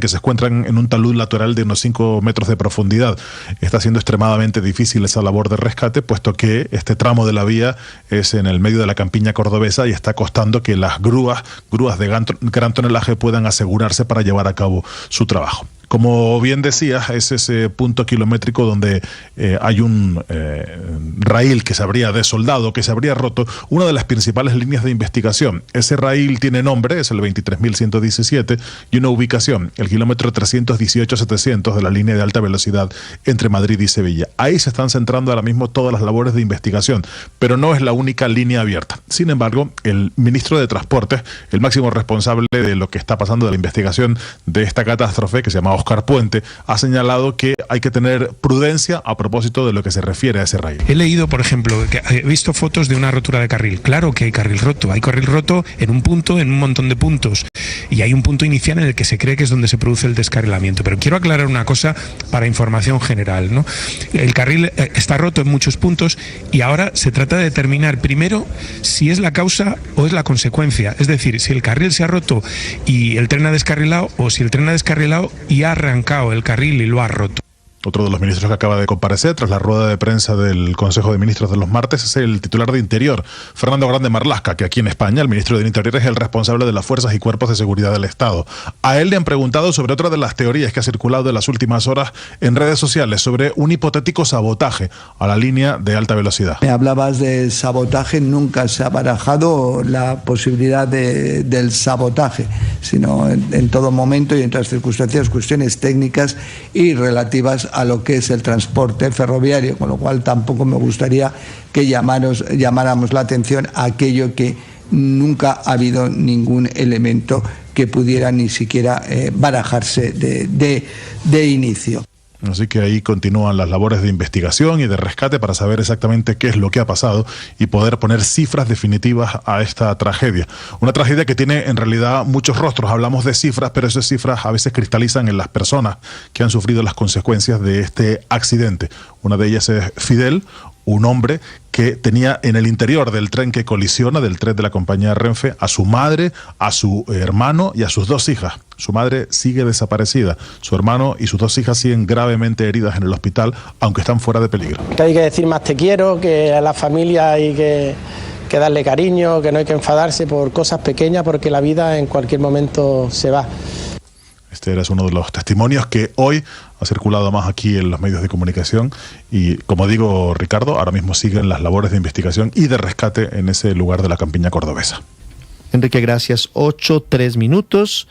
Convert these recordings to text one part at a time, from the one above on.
que se encuentran en un talud lateral de unos 5 metros de profundidad. Está siendo extremadamente difícil esa labor de rescate, puesto que este tramo de la vía es en el medio de la campiña cordobesa y está costando que las grúas de gran tonelaje puedan asegurarse para llevar a cabo su trabajo. Como bien decías, es ese punto kilométrico donde hay un raíl que se habría desoldado, que se habría roto, una de las principales líneas de investigación. Ese raíl tiene nombre, es el 23.117, y una ubicación, el kilómetro 318-700 de la línea de alta velocidad entre Madrid y Sevilla. Ahí se están centrando ahora mismo todas las labores de investigación, pero no es la única línea abierta. Sin embargo, el ministro de Transportes, el máximo responsable de lo que está pasando de la investigación de esta catástrofe, que se llama Óscar Puente, ha señalado que hay que tener prudencia a propósito de lo que se refiere a ese raíl. He leído, por ejemplo, que he visto fotos de una rotura de carril. Claro que hay carril roto en un punto, en un montón de puntos, y hay un punto inicial en el que se cree que es donde se produce el descarrilamiento. Pero quiero aclarar una cosa para información general, ¿no? El carril está roto en muchos puntos y ahora se trata de determinar primero si es la causa o es la consecuencia. Es decir, si el carril se ha roto y el tren ha descarrilado, o si el tren ha descarrilado y ha arrancado el carril y lo ha roto. Otro de los ministros que acaba de comparecer tras la rueda de prensa del Consejo de Ministros de los martes es el titular de Interior, Fernando Grande Marlaska, que aquí en España el ministro del Interior es el responsable de las fuerzas y cuerpos de seguridad del Estado. A él le han preguntado sobre otra de las teorías que ha circulado en las últimas horas en redes sociales, sobre un hipotético sabotaje a la línea de alta velocidad. Me hablabas de sabotaje, nunca se ha barajado la posibilidad del sabotaje, sino en todo momento y en todas circunstancias cuestiones técnicas y relativas a lo que es el transporte ferroviario, con lo cual tampoco me gustaría que llamáramos la atención a aquello que nunca ha habido ningún elemento que pudiera ni siquiera barajarse de inicio. Así que ahí continúan las labores de investigación y de rescate para saber exactamente qué es lo que ha pasado y poder poner cifras definitivas a esta tragedia. Una tragedia que tiene en realidad muchos rostros. Hablamos de cifras, pero esas cifras a veces cristalizan en las personas que han sufrido las consecuencias de este accidente. Una de ellas es Fidel, un hombre que tenía en el interior del tren que colisiona, del tren de la compañía Renfe, a su madre, a su hermano y a sus 2 hijas. Su madre sigue desaparecida. Su hermano y sus 2 hijas siguen gravemente heridas en el hospital, aunque están fuera de peligro. Que hay que decir más te quiero, que a la familia hay que darle cariño, que no hay que enfadarse por cosas pequeñas, porque la vida en cualquier momento se va. Este era uno de los testimonios que hoy ha circulado más aquí en los medios de comunicación y, como digo, Ricardo, ahora mismo siguen las labores de investigación y de rescate en ese lugar de la campiña cordobesa. Enrique, gracias. 8:03.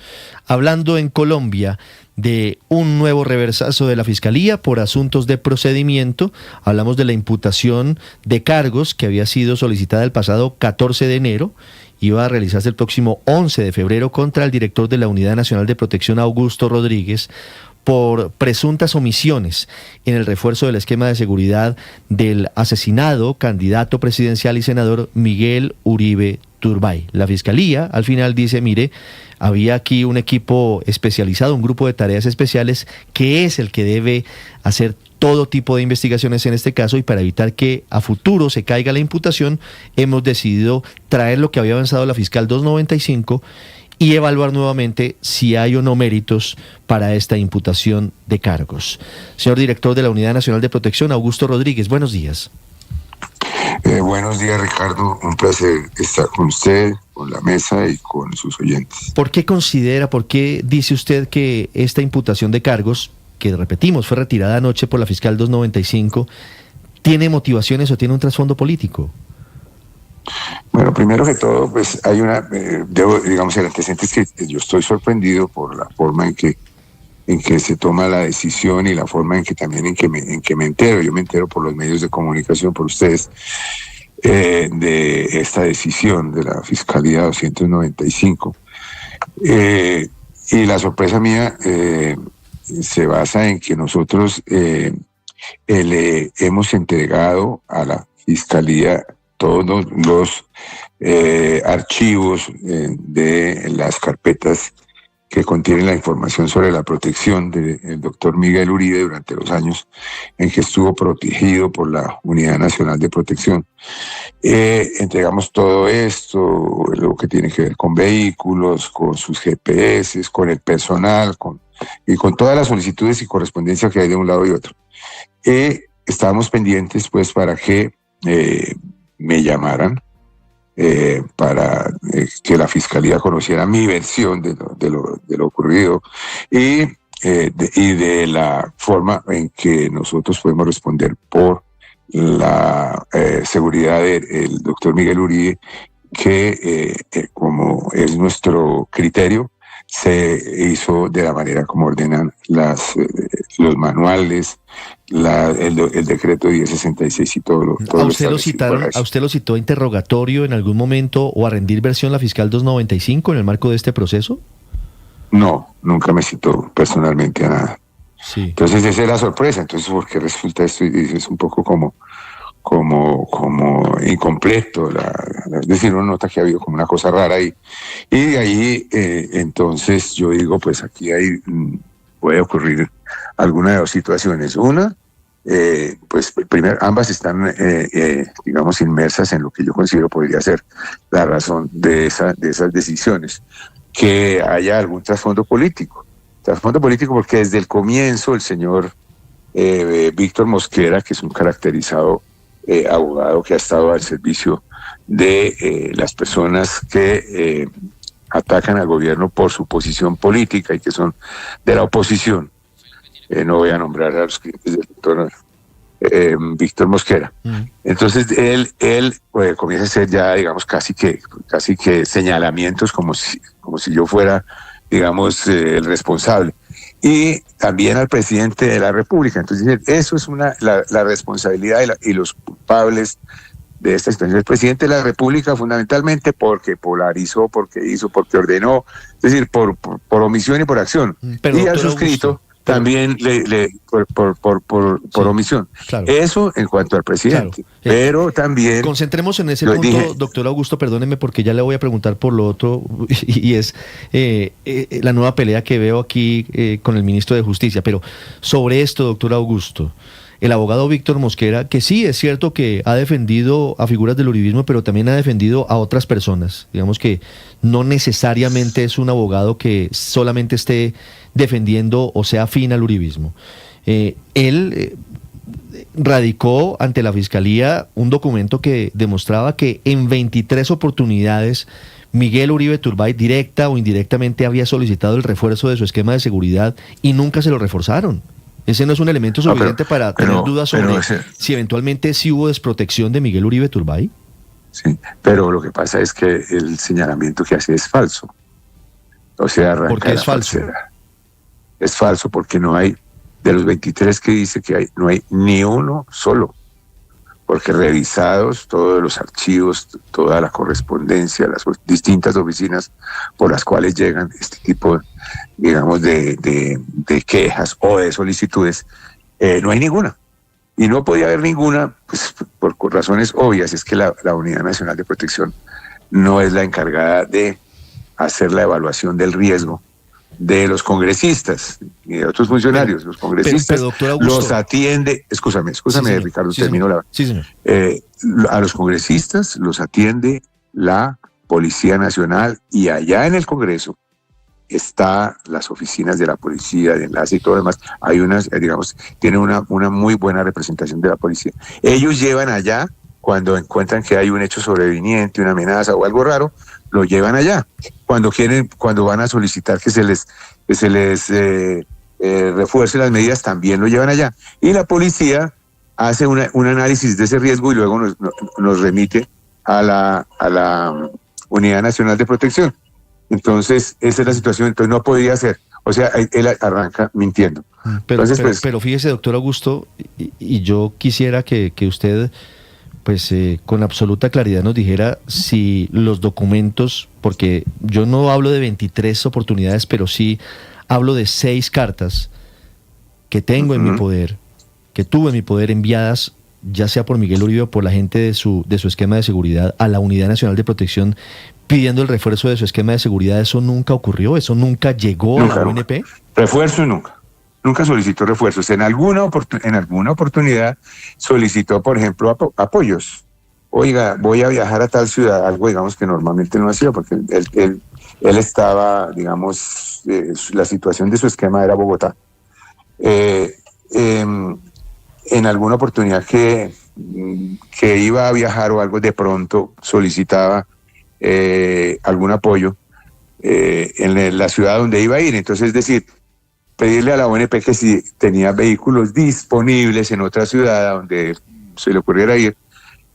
Hablando en Colombia de un nuevo reversazo de la Fiscalía por asuntos de procedimiento, hablamos de la imputación de cargos que había sido solicitada el pasado 14 de enero, iba a realizarse el próximo 11 de febrero contra el director de la Unidad Nacional de Protección, Augusto Rodríguez, por presuntas omisiones en el refuerzo del esquema de seguridad del asesinado candidato presidencial y senador Miguel Uribe Turbay. La Fiscalía al final dice, mire, había aquí un equipo especializado, un grupo de tareas especiales que es el que debe hacer todo tipo de investigaciones en este caso, y para evitar que a futuro se caiga la imputación, hemos decidido traer lo que había avanzado la fiscal 295 y evaluar nuevamente si hay o no méritos para esta imputación de cargos. Señor director de la Unidad Nacional de Protección, Augusto Rodríguez, buenos días. Buenos días, Ricardo. Un placer estar con usted, con la mesa y con sus oyentes. ¿Por qué dice usted que esta imputación de cargos, que repetimos fue retirada anoche por la fiscal 295, tiene motivaciones o tiene un trasfondo político? Bueno, primero que todo, pues hay digamos, el antecedente es que yo estoy sorprendido por la forma en que se toma la decisión y la forma en que me entero. Yo me entero por los medios de comunicación, por ustedes, de esta decisión de la Fiscalía 295. Y la sorpresa mía se basa en que nosotros le hemos entregado a la Fiscalía todos los archivos de las carpetas que contienen la información sobre la protección del doctor Miguel Uribe durante los años en que estuvo protegido por la Unidad Nacional de Protección. Entregamos todo esto, lo que tiene que ver con vehículos, con sus GPS, con el personal, con y con todas las solicitudes y correspondencia que hay de un lado y otro. Estábamos pendientes pues para que me llamaran para que la fiscalía conociera mi versión de lo ocurrido y de la forma en que nosotros podemos responder por la seguridad del doctor Miguel Uribe, que como es nuestro criterio, se hizo de la manera como ordenan los manuales, el decreto 1066 y todo lo ¿A usted lo citó a interrogatorio en algún momento o a rendir versión la fiscal 295 en el marco de este proceso? No, nunca me citó personalmente a nada. Sí. Entonces esa es la sorpresa. Entonces, ¿por qué resulta esto? Y es un poco como incompleto, es decir, uno nota que ha habido como una cosa rara ahí. Y de ahí, entonces yo digo, pues aquí puede ocurrir alguna de dos situaciones. Una, pues primero, ambas están, digamos, inmersas en lo que yo considero podría ser la razón de esas decisiones, que haya algún trasfondo político. Trasfondo político porque desde el comienzo el señor Víctor Mosquera, que es un caracterizado abogado que ha estado al servicio de las personas que atacan al gobierno por su posición política y que son de la oposición. No voy a nombrar a los clientes del doctor Víctor Mosquera. Entonces él comienza a hacer ya, digamos, casi que señalamientos como si yo fuera, digamos, el responsable. Y también al presidente de la República. Entonces, eso es la responsabilidad y los culpables de esta situación. El presidente de la República, fundamentalmente, porque polarizó, porque ordenó, es decir, por omisión y por acción. Pero, y ha suscrito también por omisión. Claro. Eso en cuanto al presidente. Claro. Pero también... Concentremos en ese punto, doctor Augusto, perdóneme porque ya le voy a preguntar por lo otro, y es la nueva pelea que veo aquí con el ministro de Justicia. Pero sobre esto, doctor Augusto, el abogado Víctor Mosquera, que sí es cierto que ha defendido a figuras del uribismo, pero también ha defendido a otras personas. Digamos que no necesariamente es un abogado que solamente esté defendiendo o sea afín al uribismo. Él radicó ante la Fiscalía un documento que demostraba que en 23 oportunidades Miguel Uribe Turbay directa o indirectamente había solicitado el refuerzo de su esquema de seguridad y nunca se lo reforzaron. ¿Ese no es un elemento suficiente para tener dudas sobre si eventualmente sí hubo desprotección de Miguel Uribe Turbay? Sí, pero lo que pasa es que el señalamiento que hace es falso. O sea, arranca. ¿Por qué es falso? Es falso porque no hay, de los 23 que dice que hay, no hay ni uno solo. Porque revisados todos los archivos, toda la correspondencia, las distintas oficinas por las cuales llegan este tipo, digamos, de quejas o de solicitudes, no hay ninguna. Y no podía haber ninguna, pues por razones obvias, es que la Unidad Nacional de Protección no es la encargada de hacer la evaluación del riesgo de los congresistas y de otros funcionarios. Los congresistas los atiende, escúchame, sí, Ricardo, sí, termino la... Sí, señor. A los congresistas los atiende la Policía Nacional y allá en el Congreso está las oficinas de la policía, de enlace y todo lo demás. Hay unas, digamos, tiene una muy buena representación de la policía. Ellos llevan allá, cuando encuentran que hay un hecho sobreviniente, una amenaza o algo raro, lo llevan allá. Cuando van a solicitar que se les refuerce las medidas, también lo llevan allá. Y la policía hace un análisis de ese riesgo y luego nos remite a la Unidad Nacional de Protección. Entonces, esa es la situación. Entonces, no podía ser. O sea, él arranca mintiendo. Pero fíjese, doctor Augusto, y yo quisiera que usted... pues con absoluta claridad nos dijera si los documentos, porque yo no hablo de 23 oportunidades, pero sí hablo de 6 cartas que tengo en mi poder, que tuve en mi poder enviadas, ya sea por Miguel Uribe o por la gente de su esquema de seguridad a la Unidad Nacional de Protección pidiendo el refuerzo de su esquema de seguridad. ¿Eso nunca ocurrió? ¿Eso nunca llegó a la UNP? Refuerzo nunca. Nunca solicitó refuerzos. En alguna oportunidad solicitó, por ejemplo, apoyos. Oiga, voy a viajar a tal ciudad, algo digamos que normalmente no hacía, porque él él estaba, digamos, la situación de su esquema era Bogotá. En alguna oportunidad que iba a viajar o algo, de pronto solicitaba algún apoyo en la ciudad donde iba a ir. Entonces, es decir, pedirle a la ONP que si tenía vehículos disponibles en otra ciudad donde se le ocurriera ir,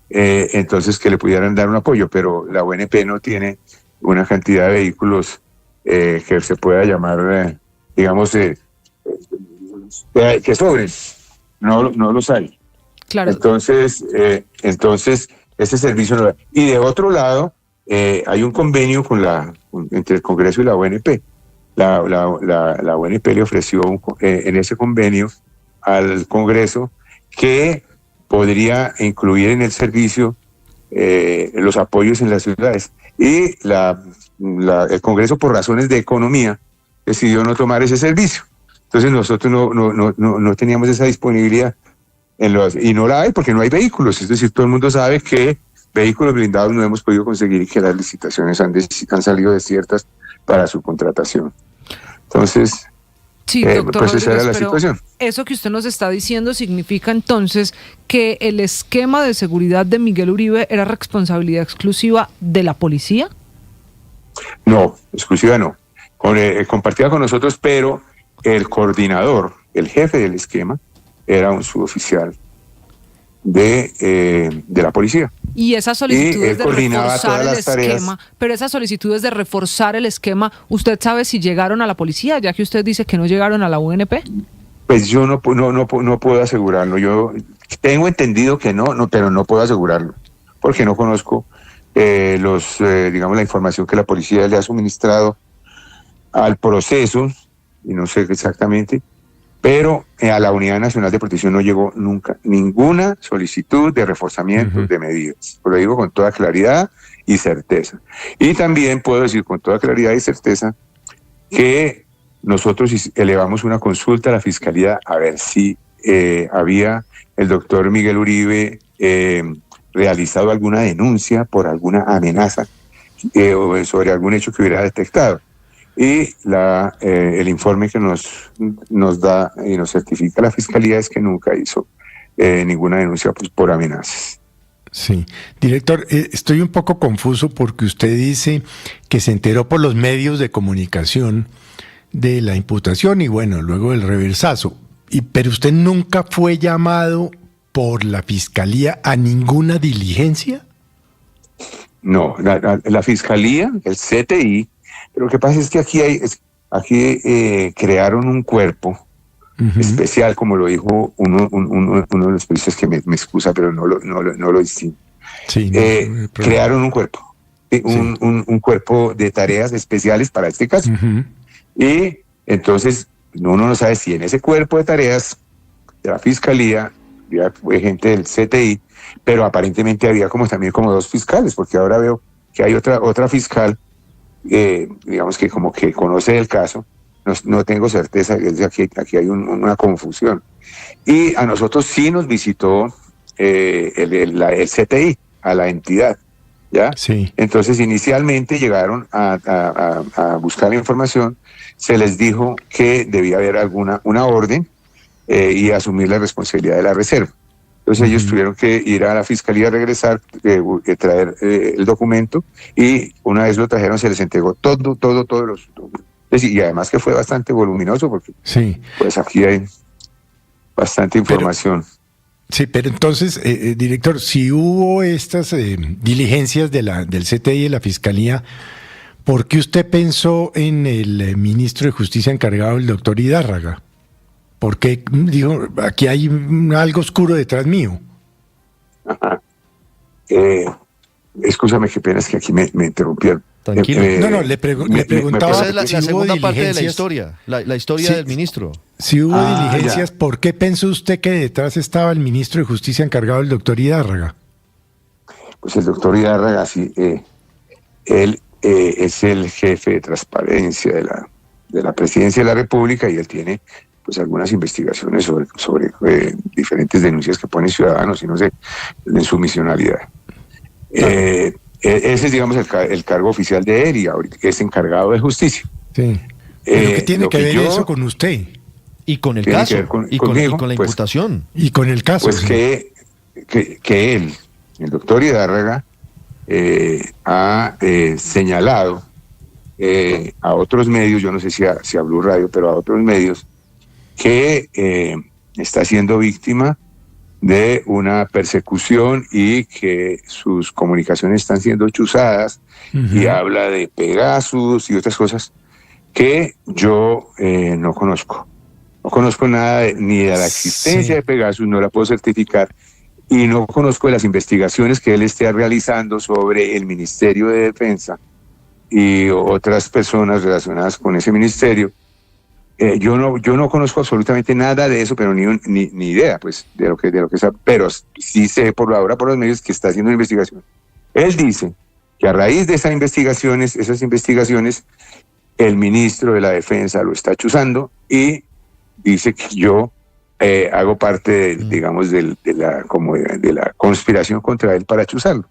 entonces que le pudieran dar un apoyo, pero la ONP no tiene una cantidad de vehículos que se pueda llamar, digamos, que sobren. No los hay. Claro. Entonces, ese servicio no. Y de otro lado, hay un convenio entre el Congreso y la ONP. La ONP le ofreció en ese convenio al Congreso que podría incluir en el servicio los apoyos en las ciudades. Y el Congreso, por razones de economía, decidió no tomar ese servicio. Entonces nosotros no teníamos esa disponibilidad y no la hay porque no hay vehículos. Es decir, todo el mundo sabe que vehículos blindados no hemos podido conseguir y que las licitaciones han salido desiertas para su contratación. Entonces, sí, doctor pues esa era la Rodríguez, situación. Eso que usted nos está diciendo significa entonces que el esquema de seguridad de Miguel Uribe era responsabilidad exclusiva de la policía. No, exclusiva no. Compartida con nosotros, pero el coordinador, el jefe del esquema, era un suboficial de la policía. Y esas solicitudes de reforzar el tareas. esquema, pero esas solicitudes de reforzar el esquema, ¿usted sabe si llegaron a la policía, ya que usted dice que no llegaron a la UNP? Pues yo no puedo asegurarlo. Yo tengo entendido que no, pero no puedo asegurarlo, porque no conozco digamos, la información que la policía le ha suministrado al proceso, y no sé exactamente, pero a la Unidad Nacional de Protección no llegó nunca ninguna solicitud de reforzamiento de medidas. Lo digo con toda claridad y certeza. Y también puedo decir con toda claridad y certeza que nosotros elevamos una consulta a la Fiscalía a ver si había el doctor Miguel Uribe realizado alguna denuncia por alguna amenaza o sobre algún hecho que hubiera detectado. Y el informe que nos da y nos certifica la Fiscalía es que nunca hizo ninguna denuncia por amenazas. Sí, director, estoy un poco confuso porque usted dice que se enteró por los medios de comunicación de la imputación y bueno, luego el reversazo. Pero usted nunca fue llamado por la Fiscalía a ninguna diligencia. No, la Fiscalía, el CTI. Pero lo que pasa es que aquí crearon un cuerpo especial, como lo dijo uno de los periodistas que me excusa, pero no lo distingue. Sí, crearon un cuerpo, un cuerpo de tareas especiales para este caso. Y entonces uno no sabe si en ese cuerpo de tareas de la Fiscalía fue gente del CTI, pero aparentemente había también como dos fiscales, porque ahora veo que hay otra fiscal, digamos que como que conoce el caso. No tengo certeza, aquí hay una confusión. Y a nosotros sí nos visitó el CTI, a la entidad, ¿ya? Sí. Entonces inicialmente llegaron a buscar la información, se les dijo que debía haber una orden y asumir la responsabilidad de la reserva. Entonces ellos tuvieron que ir a la Fiscalía, regresar, traer el documento, y una vez lo trajeron se les entregó todos los documentos. Y además que fue bastante voluminoso porque pues aquí hay bastante información. Pero entonces, director, si hubo estas diligencias del CTI y de la Fiscalía, ¿por qué usted pensó en el ministro de Justicia encargado, el doctor Hidárraga? Porque digo, aquí hay algo oscuro detrás mío. Ajá. Escúchame, qué pena, es que aquí me interrumpieron. Tranquilo. Le preguntaba. Esa es la segunda parte de la historia, la historia del ministro. Si hubo diligencias, ¿por qué pensó usted que detrás estaba el ministro de Justicia encargado, el doctor Hidárraga? Pues el doctor Hidárraga, sí, él es el jefe de transparencia de la Presidencia de la República, y él tiene pues algunas investigaciones sobre diferentes denuncias que ponen ciudadanos, y no sé, en su misionalidad. Ese es, digamos, el cargo oficial de él y ahorita es encargado de justicia. Sí. ¿Pero qué tiene que ver eso con usted? Y con el Tiene caso, que ver con- y con conmigo, la pues. imputación. Y con el caso. Pues sí. que él, el doctor Hidárraga, ha señalado a otros medios, yo no sé si a Blue Radio, pero a otros medios, que está siendo víctima de una persecución y que sus comunicaciones están siendo chuzadas, y habla de Pegasus y otras cosas que yo no conozco. No conozco nada ni de la existencia de Pegasus, no la puedo certificar, y no conozco de las investigaciones que él esté realizando sobre el Ministerio de Defensa y otras personas relacionadas con ese ministerio. Yo no conozco absolutamente nada de eso, pero ni idea, pues, de lo que sabe, pero sí sé por ahora por los medios que está haciendo una investigación. Él dice que a raíz de esas investigaciones, el ministro de la Defensa lo está chuzando y dice que yo hago parte, digamos, de la conspiración contra él para chuzarlo.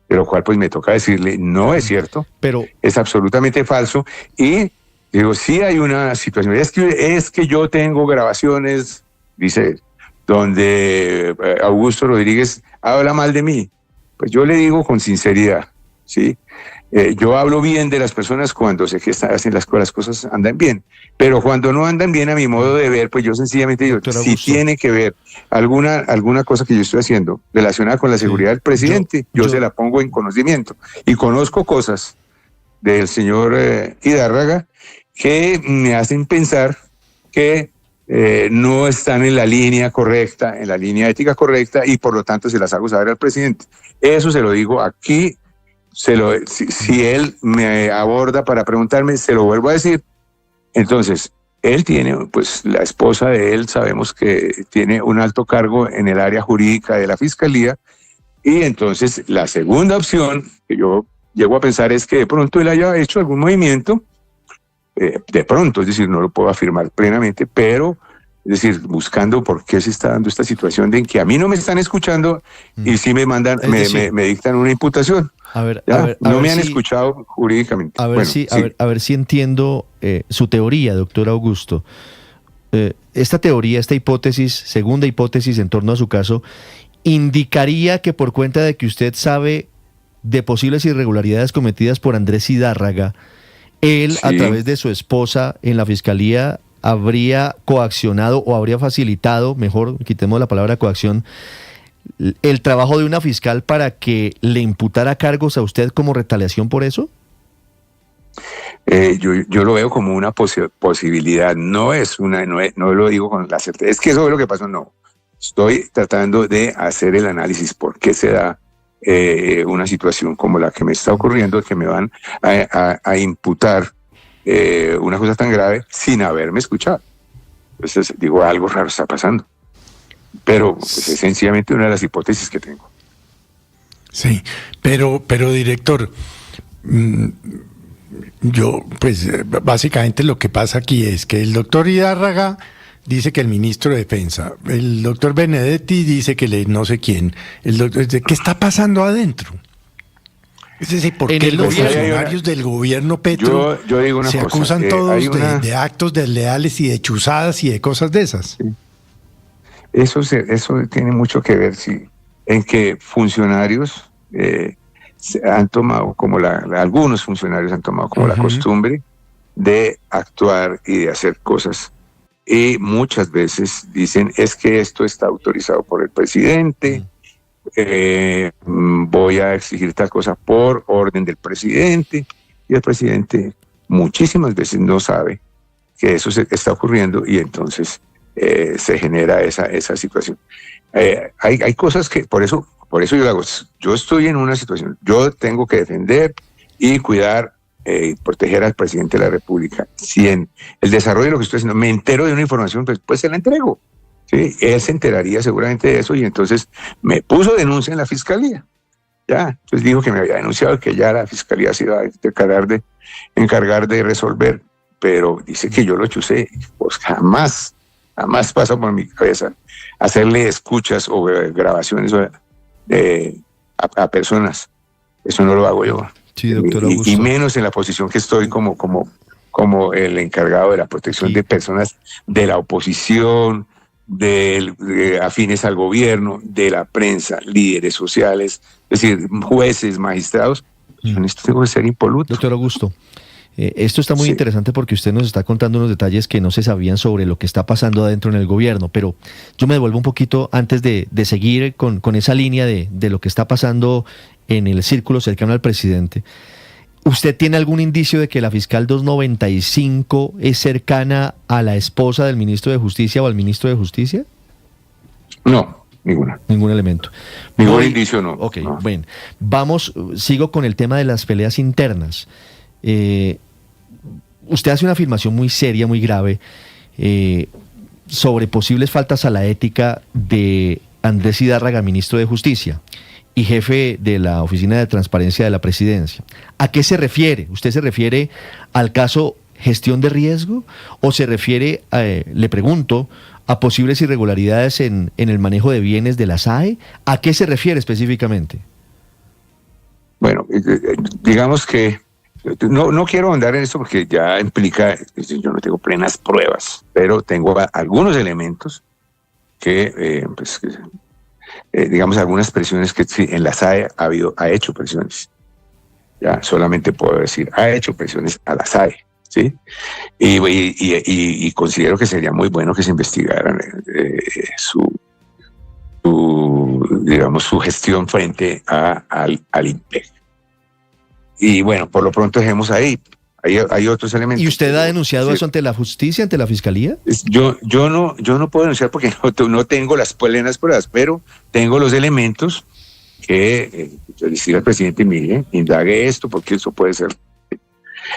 De lo cual, pues, me toca decirle, no es cierto, Pero es absolutamente falso. Y digo, sí hay una situación, es que yo tengo grabaciones, dice él, donde Augusto Rodríguez habla mal de mí. Pues yo le digo con sinceridad, ¿sí? Yo hablo bien de las personas cuando sé que hacen las cosas andan bien, pero cuando no andan bien, a mi modo de ver, pues yo sencillamente digo, si tiene que ver alguna cosa que yo estoy haciendo relacionada con la seguridad del presidente, yo se la pongo en conocimiento. Y conozco cosas del señor Hidárraga que me hacen pensar que no están en la línea correcta, en la línea ética correcta, y por lo tanto se las hago saber al presidente. Eso se lo digo aquí. Si él me aborda para preguntarme, se lo vuelvo a decir. Entonces, él tiene, pues la esposa de él, sabemos que tiene un alto cargo en el área jurídica de la Fiscalía, y entonces la segunda opción que yo llego a pensar es que de pronto él haya hecho algún movimiento, de pronto, es decir, no lo puedo afirmar plenamente, pero es decir, buscando por qué se está dando esta situación de en que a mí no me están escuchando y sí me mandan, me dictan una imputación. No me han escuchado jurídicamente. A ver si entiendo su teoría, doctor Augusto. Esta teoría, esta hipótesis, segunda hipótesis en torno a su caso, indicaría que por cuenta de que usted sabe de posibles irregularidades cometidas por Andrés Hidárraga, él, a través de su esposa en la Fiscalía, habría coaccionado o habría facilitado, mejor quitemos la palabra coacción, el trabajo de una fiscal para que le imputara cargos a usted como retaliación por eso. Yo lo veo como una posibilidad, no lo digo con la certeza, es que eso es lo que pasó, no. Estoy tratando de hacer el análisis por qué se da una situación como la que me está ocurriendo, que me van a imputar una cosa tan grave sin haberme escuchado. Entonces digo, algo raro está pasando. Pero pues, es sencillamente una de las hipótesis que tengo. Sí, pero director, yo, pues básicamente lo que pasa aquí es que el doctor Hidárraga dice que el ministro de Defensa, el doctor Benedetti dice que no sé quién, ¿qué está pasando adentro? Es decir, ¿por qué los funcionarios del gobierno Petro yo digo una se cosa, acusan todos de actos desleales y de chuzadas y de cosas de esas? Sí. Eso tiene mucho que ver, sí, en que funcionarios han tomado algunos funcionarios han tomado como la costumbre de actuar y de hacer cosas. Y muchas veces dicen, es que esto está autorizado por el presidente, voy a exigir tal cosa por orden del presidente, y el presidente muchísimas veces no sabe que eso está ocurriendo, y entonces se genera esa situación. Hay cosas que, por eso yo lo hago. Yo estoy en una situación, yo tengo que defender y cuidar y proteger al presidente de la República. Si en el desarrollo de lo que estoy haciendo me entero de una información, pues se la entrego. ¿Sí? Él se enteraría seguramente de eso, y entonces me puso denuncia en la Fiscalía. Entonces dijo que me había denunciado, que ya la Fiscalía se iba a encargar de resolver, pero dice que yo lo chusé. Pues jamás pasa por mi cabeza hacerle escuchas o grabaciones a personas. Eso no lo hago yo. Sí, doctor Augusto. Y menos en la posición que estoy como el encargado de la protección de personas de la oposición, de afines al gobierno, de la prensa, líderes sociales, es decir, jueces, magistrados. Yo en esto tengo que ser impoluto. Doctor Augusto, esto está muy interesante porque usted nos está contando unos detalles que no se sabían sobre lo que está pasando adentro en el gobierno, pero yo me devuelvo un poquito antes de seguir con esa línea de lo que está pasando en el círculo cercano al presidente. ¿Usted tiene algún indicio de que la fiscal 295 es cercana a la esposa del ministro de Justicia o al ministro de Justicia? No, ninguna. Ningún elemento. Ningún indicio, no. Ok, no. Bueno. Sigo con el tema de las peleas internas. Usted hace una afirmación muy seria, muy grave, sobre posibles faltas a la ética de Andrés Zidárraga, ministro de Justicia y jefe de la Oficina de Transparencia de la Presidencia. ¿A qué se refiere? ¿Usted se refiere al caso gestión de riesgo o se refiere, le pregunto, a posibles irregularidades en el manejo de bienes de la SAE? ¿A qué se refiere específicamente? Bueno, digamos que no quiero ahondar en esto porque ya implica, yo no tengo plenas pruebas, pero tengo algunos elementos que digamos, algunas presiones que sí, en la SAE ha hecho presiones. Ya, solamente puedo decir, ha hecho presiones a la SAE, ¿sí? Y considero que sería muy bueno que se investigara su gestión frente al INPEC. Y bueno, por lo pronto dejemos ahí. Hay otros elementos. ¿Y usted ha denunciado eso ante la justicia, ante la fiscalía? Yo no puedo denunciar porque no tengo las plenas pruebas, pero tengo los elementos que yo le digo al presidente, mire, indague esto porque eso puede ser.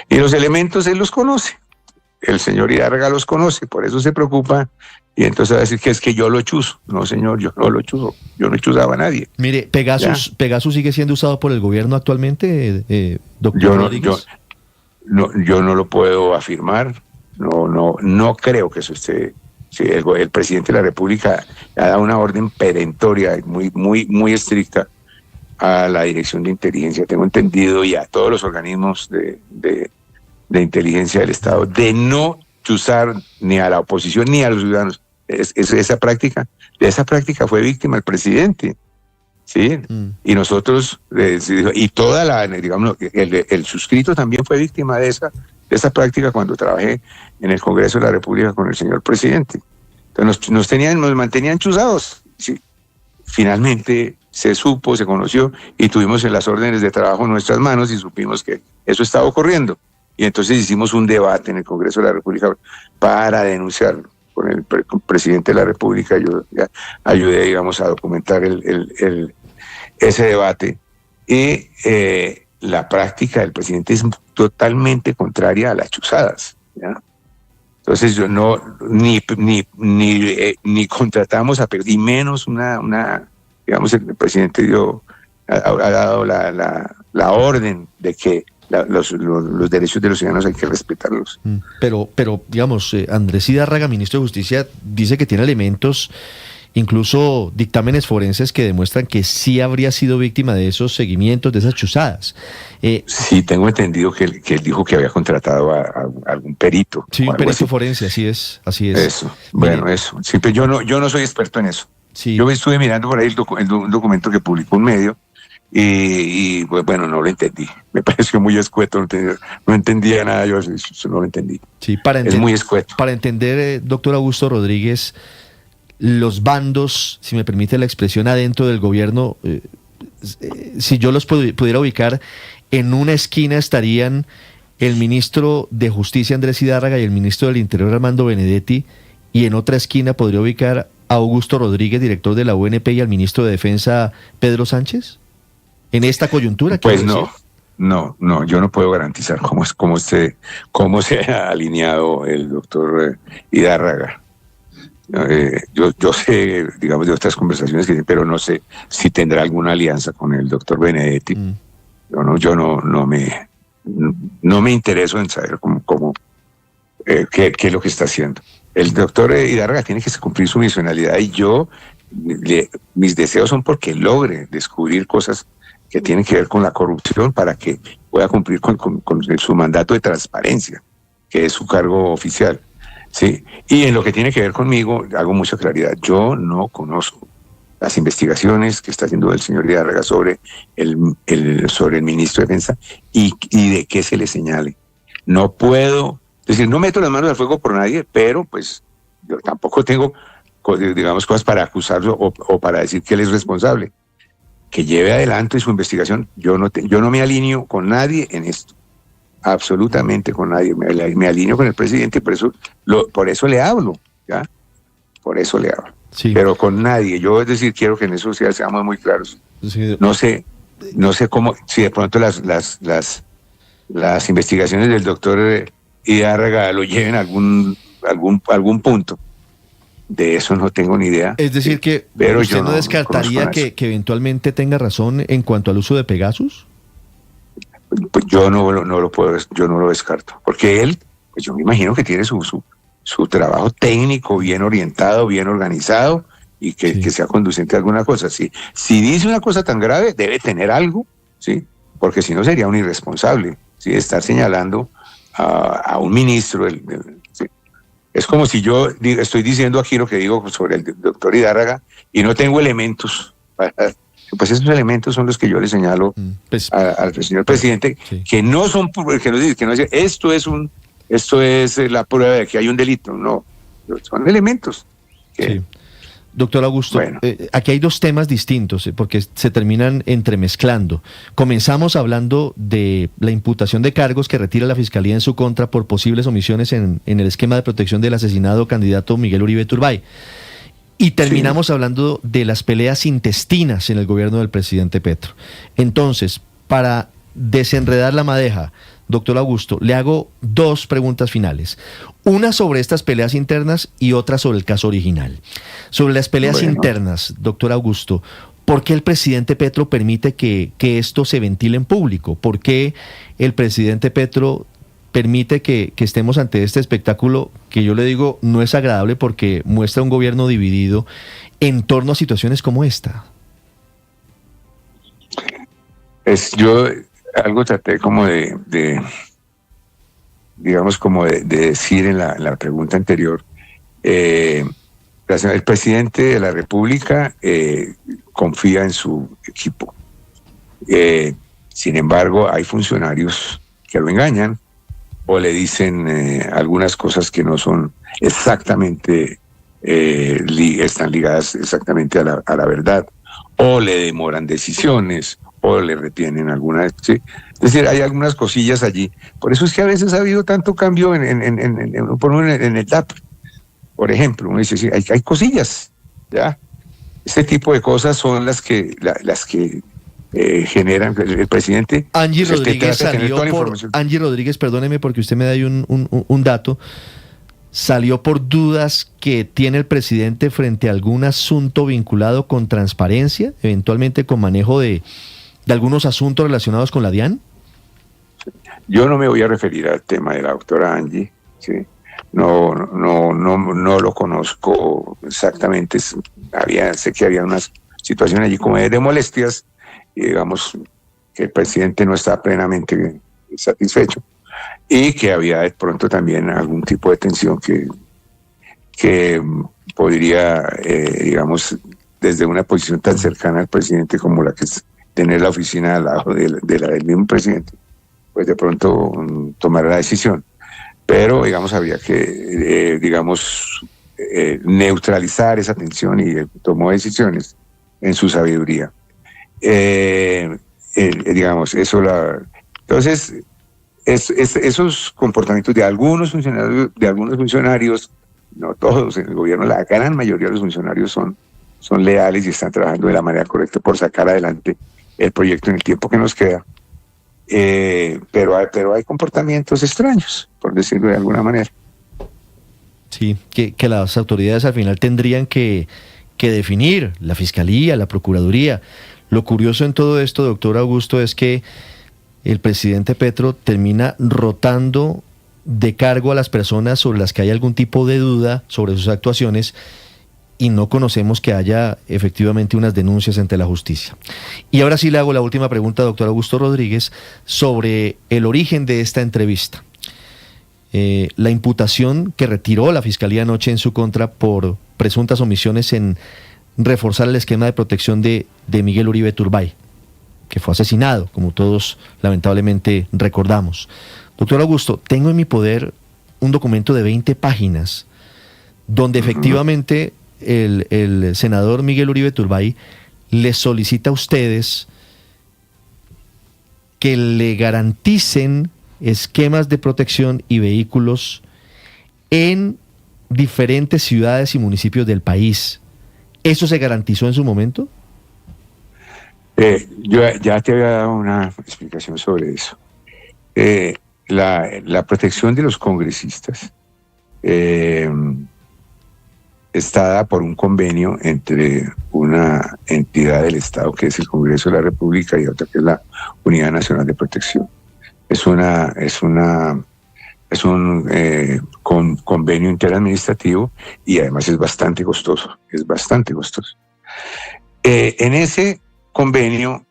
Y los elementos él los conoce. El señor Zidárraga los conoce, por eso se preocupa. Y entonces va a decir que es que yo lo chuzo. No, señor, yo no lo chuzo. Yo no chuzaba a nadie. Mire, ¿Pegasus sigue siendo usado por el gobierno actualmente, doctor Rodríguez? Yo no lo puedo afirmar, no creo que eso esté. Sí, el presidente de la República ha dado una orden perentoria muy estricta a la Dirección de Inteligencia, tengo entendido, y a todos los organismos de inteligencia del Estado, de no chuzar ni a la oposición ni a los ciudadanos. De esa práctica fue víctima el presidente. Sí, y nosotros, y toda digamos, el suscrito también fue víctima de esa práctica cuando trabajé en el Congreso de la República con el señor presidente. Entonces nos mantenían chuzados. Sí. Finalmente se supo, se conoció y tuvimos en las órdenes de trabajo en nuestras manos y supimos que eso estaba ocurriendo. Y entonces hicimos un debate en el Congreso de la República para denunciarlo. Con el presidente de la República yo ayudé, digamos, a documentar ese debate. Y la práctica del presidente es totalmente contraria a las chuzadas, ¿ya? Entonces yo ni contratamos y menos digamos, el presidente ha dado la orden de que los derechos de los ciudadanos hay que respetarlos. Pero digamos, Andrés Zidárraga, ministro de Justicia, dice que tiene elementos, incluso dictámenes forenses que demuestran que sí habría sido víctima de esos seguimientos, de esas chuzadas. Sí, tengo entendido que él dijo que había contratado a algún perito. Sí, un perito forense, así es. Eso, bueno, eso. Sí, pero yo no soy experto en eso. Sí. Yo estuve mirando por ahí el documento que publicó un medio y bueno, no lo entendí. Me pareció muy escueto, no entendía nada, yo no lo entendí. Sí, es muy escueto. Para entender, doctor Augusto Rodríguez, los bandos, si me permite la expresión, adentro del gobierno, si yo los pudiera ubicar, en una esquina estarían el ministro de Justicia Andrés Zidárraga y el ministro del Interior Armando Benedetti, y en otra esquina podría ubicar a Augusto Rodríguez, director de la UNP, y al ministro de Defensa Pedro Sánchez, en esta coyuntura. Pues no, yo no puedo garantizar cómo se ha alineado el doctor Zidárraga. Yo sé, digamos, de otras conversaciones pero no sé si tendrá alguna alianza con el doctor Benedetti. Yo no me intereso en saber qué es lo que está haciendo. El doctor Zidárraga tiene que cumplir su misionalidad y mis deseos son porque logre descubrir cosas que tienen que ver con la corrupción para que pueda cumplir con su mandato de transparencia, que es su cargo oficial. Sí, y en lo que tiene que ver conmigo, hago mucha claridad. Yo no conozco las investigaciones que está haciendo el señor Hidárraga sobre el ministro de Defensa y de qué se le señale. No puedo, es decir, no meto las manos al fuego por nadie, pero pues yo tampoco tengo, digamos, cosas para acusarlo o para decir que él es responsable. Que lleve adelante su investigación. Yo no me alineo con nadie en esto. Absolutamente con nadie. Me alineo con el presidente, por eso le hablo, ¿ya? Por eso le hablo. Sí. Pero con nadie. Yo, es decir, quiero que en eso seamos muy claros. Sí. No sé cómo, si de pronto las investigaciones del doctor Hidárraga lo lleven a algún punto. De eso no tengo ni idea. Es decir, que pero usted no descartaría que eventualmente tenga razón en cuanto al uso de Pegasus. Pues yo no lo descarto, porque él, pues yo me imagino que tiene su trabajo técnico bien orientado, bien organizado y que sea conducente a alguna cosa. Si dice una cosa tan grave, debe tener algo, ¿sí? Porque si no sería un irresponsable, ¿sí? Estar señalando a un ministro. ¿Sí? Es como si yo estoy diciendo aquí lo que digo sobre el doctor Hidárraga y no tengo elementos pues esos elementos son los que yo le señalo al señor presidente, que no son, esto es la prueba de que hay un delito, no, son elementos. Sí. Doctor Augusto, bueno. Aquí hay dos temas distintos porque se terminan entremezclando. Comenzamos hablando de la imputación de cargos que retira la Fiscalía en su contra por posibles omisiones en el esquema de protección del asesinado candidato Miguel Uribe Turbay. Y terminamos hablando de las peleas intestinas en el gobierno del presidente Petro. Entonces, para desenredar la madeja, doctor Augusto, le hago dos preguntas finales. Una sobre estas peleas internas y otra sobre el caso original. Sobre las peleas internas, doctor Augusto, ¿por qué el presidente Petro permite que esto se ventile en público? ¿Por qué el presidente Petro permite que estemos ante este espectáculo que yo le digo no es agradable porque muestra un gobierno dividido en torno a situaciones como esta? Yo algo traté como de decir en la pregunta anterior. El presidente de la República confía en su equipo. Sin embargo, hay funcionarios que lo engañan o le dicen algunas cosas que no son exactamente, están ligadas exactamente a la verdad, o le demoran decisiones, o le retienen algunas, ¿sí? Es decir, hay algunas cosillas allí. Por eso es que a veces ha habido tanto cambio en el DAP. Por ejemplo, uno dice, sí, hay cosillas, ¿ya? Este tipo de cosas son las que generan el presidente. Angie Rodríguez, perdóneme porque usted me da ahí un dato. Salió por dudas que tiene el presidente frente a algún asunto vinculado con transparencia, eventualmente con manejo de algunos asuntos relacionados con la DIAN. Yo no me voy a referir al tema de la doctora Angie, ¿sí? No lo conozco exactamente. Sé que había unas situaciones allí como de molestias, y digamos que el presidente no está plenamente satisfecho y que había de pronto también algún tipo de tensión que podría, digamos, desde una posición tan cercana al presidente como la que es tener la oficina al lado de la del mismo presidente, pues de pronto tomar la decisión. Pero, digamos, había que, neutralizar esa tensión y tomó decisiones en su sabiduría. Entonces, esos comportamientos de algunos funcionarios, no todos en el gobierno, la gran mayoría de los funcionarios son leales y están trabajando de la manera correcta por sacar adelante el proyecto en el tiempo que nos queda. Pero hay comportamientos extraños, por decirlo de alguna manera. Sí, que las autoridades al final tendrían que definir, la Fiscalía, la Procuraduría. Lo curioso en todo esto, doctor Augusto, es que el presidente Petro termina rotando de cargo a las personas sobre las que hay algún tipo de duda sobre sus actuaciones y no conocemos que haya efectivamente unas denuncias ante la justicia. Y ahora sí le hago la última pregunta, doctor Augusto Rodríguez, sobre el origen de esta entrevista. La imputación que retiró la Fiscalía anoche en su contra por presuntas omisiones en reforzar el esquema de protección de Miguel Uribe Turbay, que fue asesinado, como todos lamentablemente recordamos. Doctor Augusto, tengo en mi poder un documento de 20 páginas donde efectivamente el senador Miguel Uribe Turbay les solicita a ustedes que le garanticen esquemas de protección y vehículos en diferentes ciudades y municipios del país. ¿Eso se garantizó en su momento? Yo ya te había dado una explicación sobre eso. La protección de los congresistas está dada por un convenio entre una entidad del Estado, que es el Congreso de la República, y otra que es la Unidad Nacional de Protección. Es un convenio interadministrativo y además es bastante costoso. En ese convenio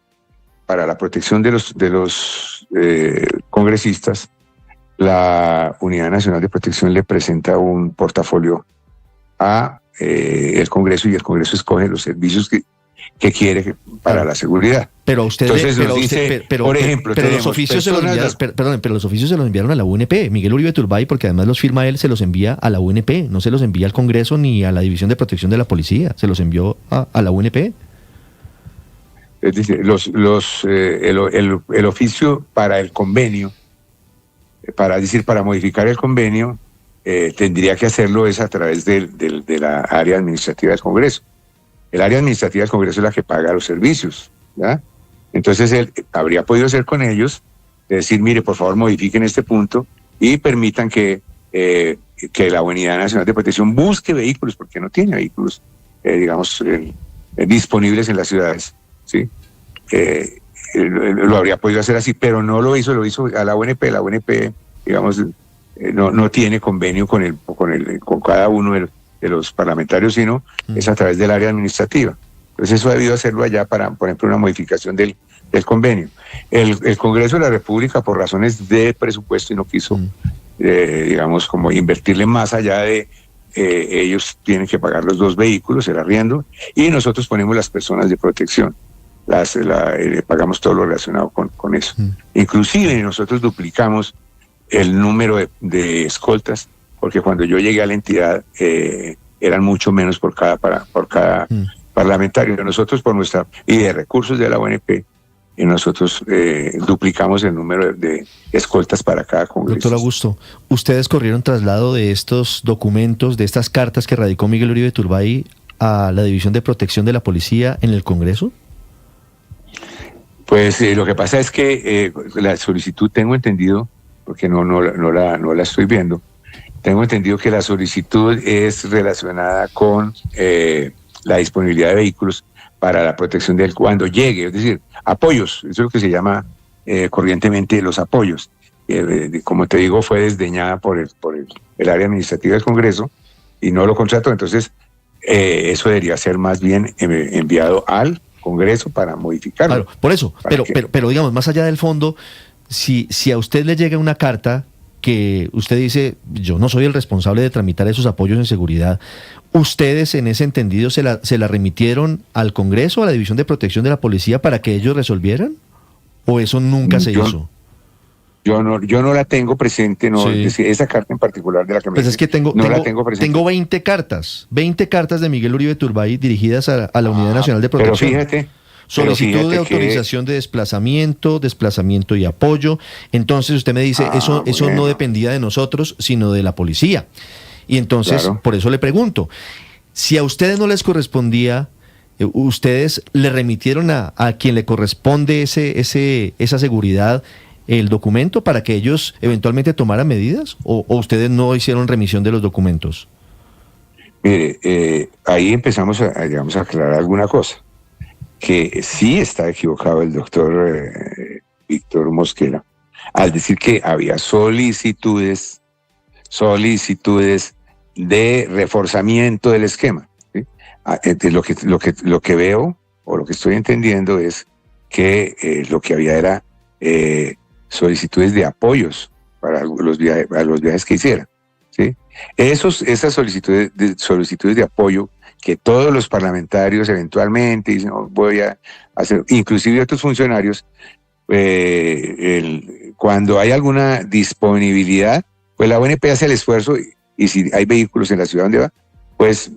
para la protección de los congresistas, la Unidad Nacional de Protección le presenta un portafolio a el Congreso, y el Congreso escoge los servicios que quiere para la seguridad. Pero usted, por ejemplo, los oficios se los enviaron, pero los oficios se los enviaron a la UNP. Miguel Uribe Turbay, porque además los firma él, se los envía a la UNP, no se los envía al Congreso ni a la División de Protección de la Policía, se los envió a la UNP. Es decir, el oficio para el convenio, para modificar el convenio, tendría que hacerlo es a través de la área administrativa del Congreso. El área administrativa del Congreso es la que paga los servicios, ¿ya? Entonces él habría podido hacer con ellos, decir, mire, por favor modifiquen este punto y permitan que la Unidad Nacional de Protección busque vehículos, porque no tiene vehículos, disponibles en las ciudades, ¿sí? Lo habría podido hacer así, pero no lo hizo a la UNP. La UNP, no tiene convenio con cada uno de los parlamentarios, sino es a través del área administrativa. Entonces eso ha debido hacerlo allá para, por ejemplo, una modificación del convenio. El Congreso de la República, por razones de presupuesto, y no quiso, como invertirle más allá de ellos tienen que pagar los 2 vehículos, el arriendo, y nosotros ponemos las personas de protección. Pagamos todo lo relacionado con eso. Inclusive nosotros duplicamos el número de escoltas, porque cuando yo llegué a la entidad eran mucho menos por cada parlamentario. Nosotros y de recursos de la UNP, y nosotros duplicamos el número de escoltas para cada congreso. Doctor Augusto, ¿ustedes corrieron traslado de estos documentos, de estas cartas que radicó Miguel Uribe Turbay a la División de Protección de la Policía en el Congreso? Pues lo que pasa es que la solicitud, tengo entendido, porque no la estoy viendo, tengo entendido que la solicitud es relacionada con la disponibilidad de vehículos para la protección del cuando llegue, es decir, apoyos, eso es lo que se llama corrientemente los apoyos. Como te digo, fue desdeñada por el área administrativa del Congreso y no lo contrató, entonces eso debería ser más bien enviado al Congreso para modificarlo. Claro, por eso, pero digamos, más allá del fondo, si a usted le llega una carta que usted dice, yo no soy el responsable de tramitar esos apoyos en seguridad, ¿ustedes en ese entendido se la remitieron al Congreso, a la División de Protección de la Policía, para que ellos resolvieran? ¿O eso nunca se hizo? Yo no la tengo presente, no, sí. Es decir, esa carta en particular de la que me es que la tengo presente. Tengo 20 cartas de Miguel Uribe Turbay dirigidas a la Unidad Nacional de Protección. Pero fíjate, solicitud de autorización de desplazamiento y apoyo. Entonces usted me dice, eso no dependía de nosotros, sino de la policía. Y entonces, claro, por eso le pregunto, si a ustedes no les correspondía, ¿ustedes le remitieron a quien le corresponde esa seguridad el documento para que ellos eventualmente tomaran medidas? ¿O ustedes no hicieron remisión de los documentos? Mire, ahí empezamos a aclarar alguna cosa. Que sí está equivocado el doctor Víctor Mosquera al decir que había solicitudes de reforzamiento del esquema, ¿sí? Lo que veo o lo que estoy entendiendo es que lo que había era solicitudes de apoyos para los viajes que hiciera, ¿sí? Esas solicitudes de apoyo que todos los parlamentarios eventualmente dicen, voy a hacer, inclusive otros funcionarios, cuando hay alguna disponibilidad, pues la ONP hace el esfuerzo y si hay vehículos en la ciudad donde va, pues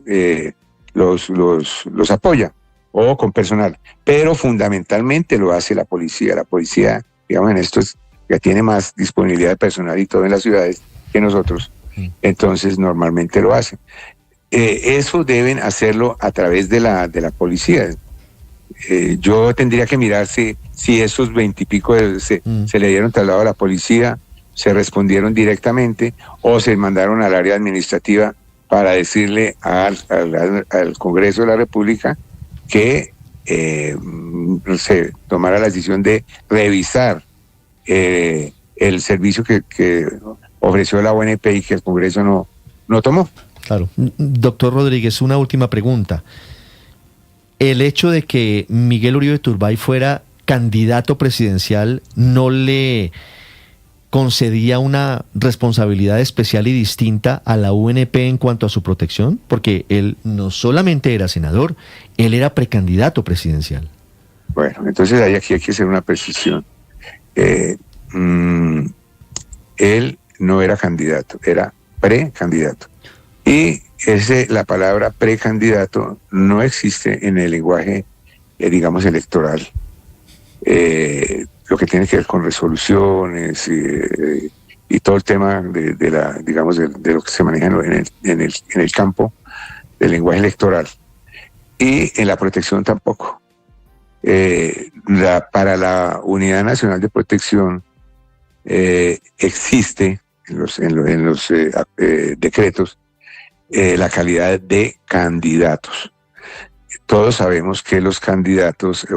los apoya o con personal, pero fundamentalmente lo hace la policía. La policía, digamos, en esto ya tiene más disponibilidad de personal y todo en las ciudades que nosotros, entonces normalmente lo hacen. Eso deben hacerlo a través de la policía. Yo tendría que mirar si esos 20 y pico se le dieron traslado a la policía, se respondieron directamente o se mandaron al área administrativa para decirle al Congreso de la República que se tomara la decisión de revisar el servicio que ofreció la ONP y que el Congreso no tomó. Claro. Doctor Rodríguez, una última pregunta. ¿El hecho de que Miguel Uribe Turbay fuera candidato presidencial no le concedía una responsabilidad especial y distinta a la UNP en cuanto a su protección? Porque él no solamente era senador, él era precandidato presidencial. Bueno, entonces aquí hay que hacer una precisión. Él no era candidato, era precandidato. Y la palabra precandidato no existe en el lenguaje, digamos, electoral. Lo que tiene que ver con resoluciones y todo el tema de lo que se maneja en el campo del lenguaje electoral. Y en la protección tampoco. Para la Unidad Nacional de Protección existe en los decretos la calidad de candidatos. Todos sabemos que los candidatos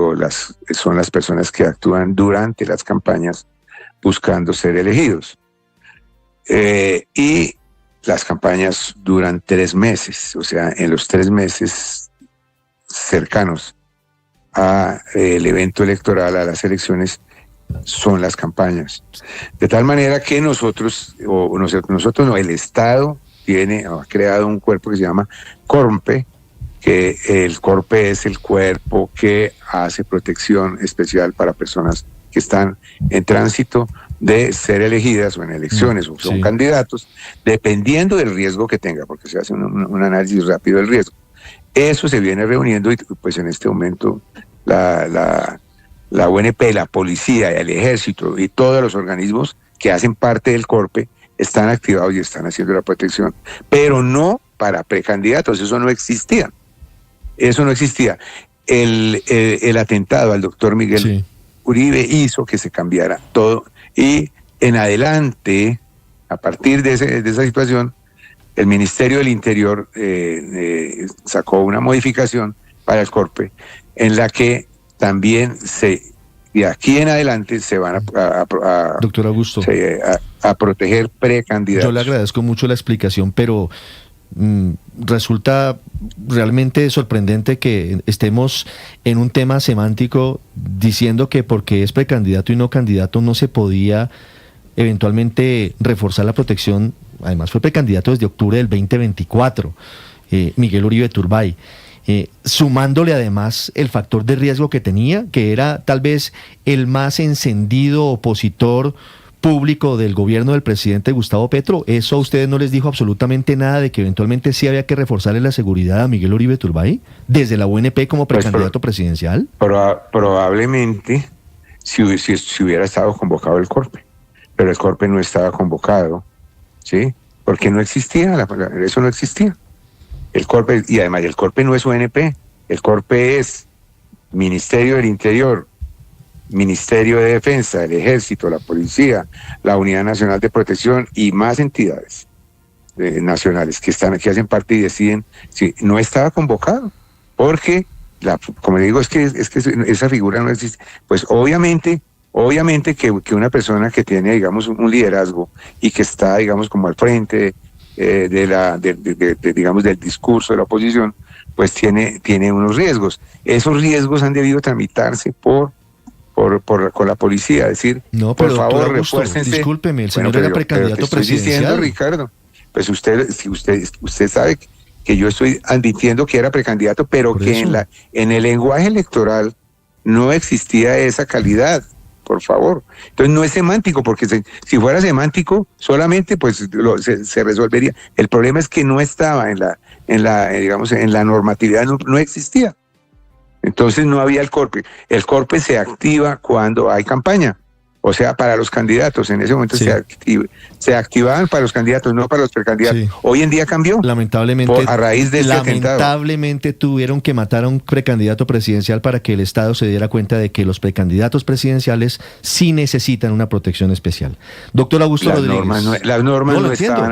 son las personas que actúan durante las campañas buscando ser elegidos. Y las campañas duran 3 meses, o sea, en los 3 meses cercanos al evento electoral, a las elecciones, son las campañas. De tal manera que el Estado ha creado un cuerpo que se llama CORMPE, que el CORPE es el cuerpo que hace protección especial para personas que están en tránsito de ser elegidas o en elecciones o son candidatos, dependiendo del riesgo que tenga, porque se hace un análisis rápido del riesgo. Eso se viene reuniendo y pues en este momento la UNP, la policía, el ejército y todos los organismos que hacen parte del CORPE están activados y están haciendo la protección, pero no para precandidatos, eso no existía. Eso no existía. El atentado al doctor Miguel Uribe hizo que se cambiara todo y en adelante, a partir de esa situación, el Ministerio del Interior sacó una modificación para el CORPE en la que también de aquí en adelante se van Doctor Augusto, a proteger precandidatos. Yo le agradezco mucho la explicación, pero resulta realmente sorprendente que estemos en un tema semántico diciendo que porque es precandidato y no candidato no se podía eventualmente reforzar la protección. Además fue precandidato desde octubre del 2024, Miguel Uribe Turbay. Sumándole además el factor de riesgo que tenía, que era tal vez el más encendido opositor público del gobierno del presidente Gustavo Petro. ¿Eso a ustedes no les dijo absolutamente nada de que eventualmente sí había que reforzarle la seguridad a Miguel Uribe Turbay desde la UNP como precandidato presidencial? Probablemente si hubiera estado convocado el CORPE, pero el CORPE no estaba convocado, ¿sí? Porque no existía, eso no existía. El CORPE, y además el CORPE no es UNP, el CORPE es Ministerio del Interior, Ministerio de Defensa, el Ejército, la Policía, la Unidad Nacional de Protección y más entidades nacionales que hacen parte y deciden. Si no estaba convocado, porque como le digo, es que esa figura no existe. Pues obviamente que una persona que tiene, digamos, un liderazgo y que está, digamos, como al frente digamos, del discurso de la oposición, pues tiene unos riesgos. Esos riesgos han debido tramitarse con la policía, decir, no, pero por favor, Augusto, refuércense. Discúlpeme, el señor era precandidato estoy presidencial. Diciendo, Ricardo, pues usted sabe que yo estoy admitiendo que era precandidato, pero Por que eso. en el lenguaje electoral no existía esa calidad, por favor. Entonces no es semántico, porque si fuera semántico, solamente pues se resolvería. El problema es que no estaba en la normatividad, no existía. Entonces no había el CORPE. El CORPE se activa cuando hay campaña. O sea, para los candidatos, en ese momento Sí. se activaban para los candidatos, no para los precandidatos. Sí. Hoy en día cambió. Lamentablemente, a raíz de este atentado. lamentablemente tuvieron que matar a un precandidato presidencial para que el Estado se diera cuenta de que los precandidatos presidenciales sí necesitan una protección especial. Doctor Augusto Rodríguez. Las normas No, lo no entiendo.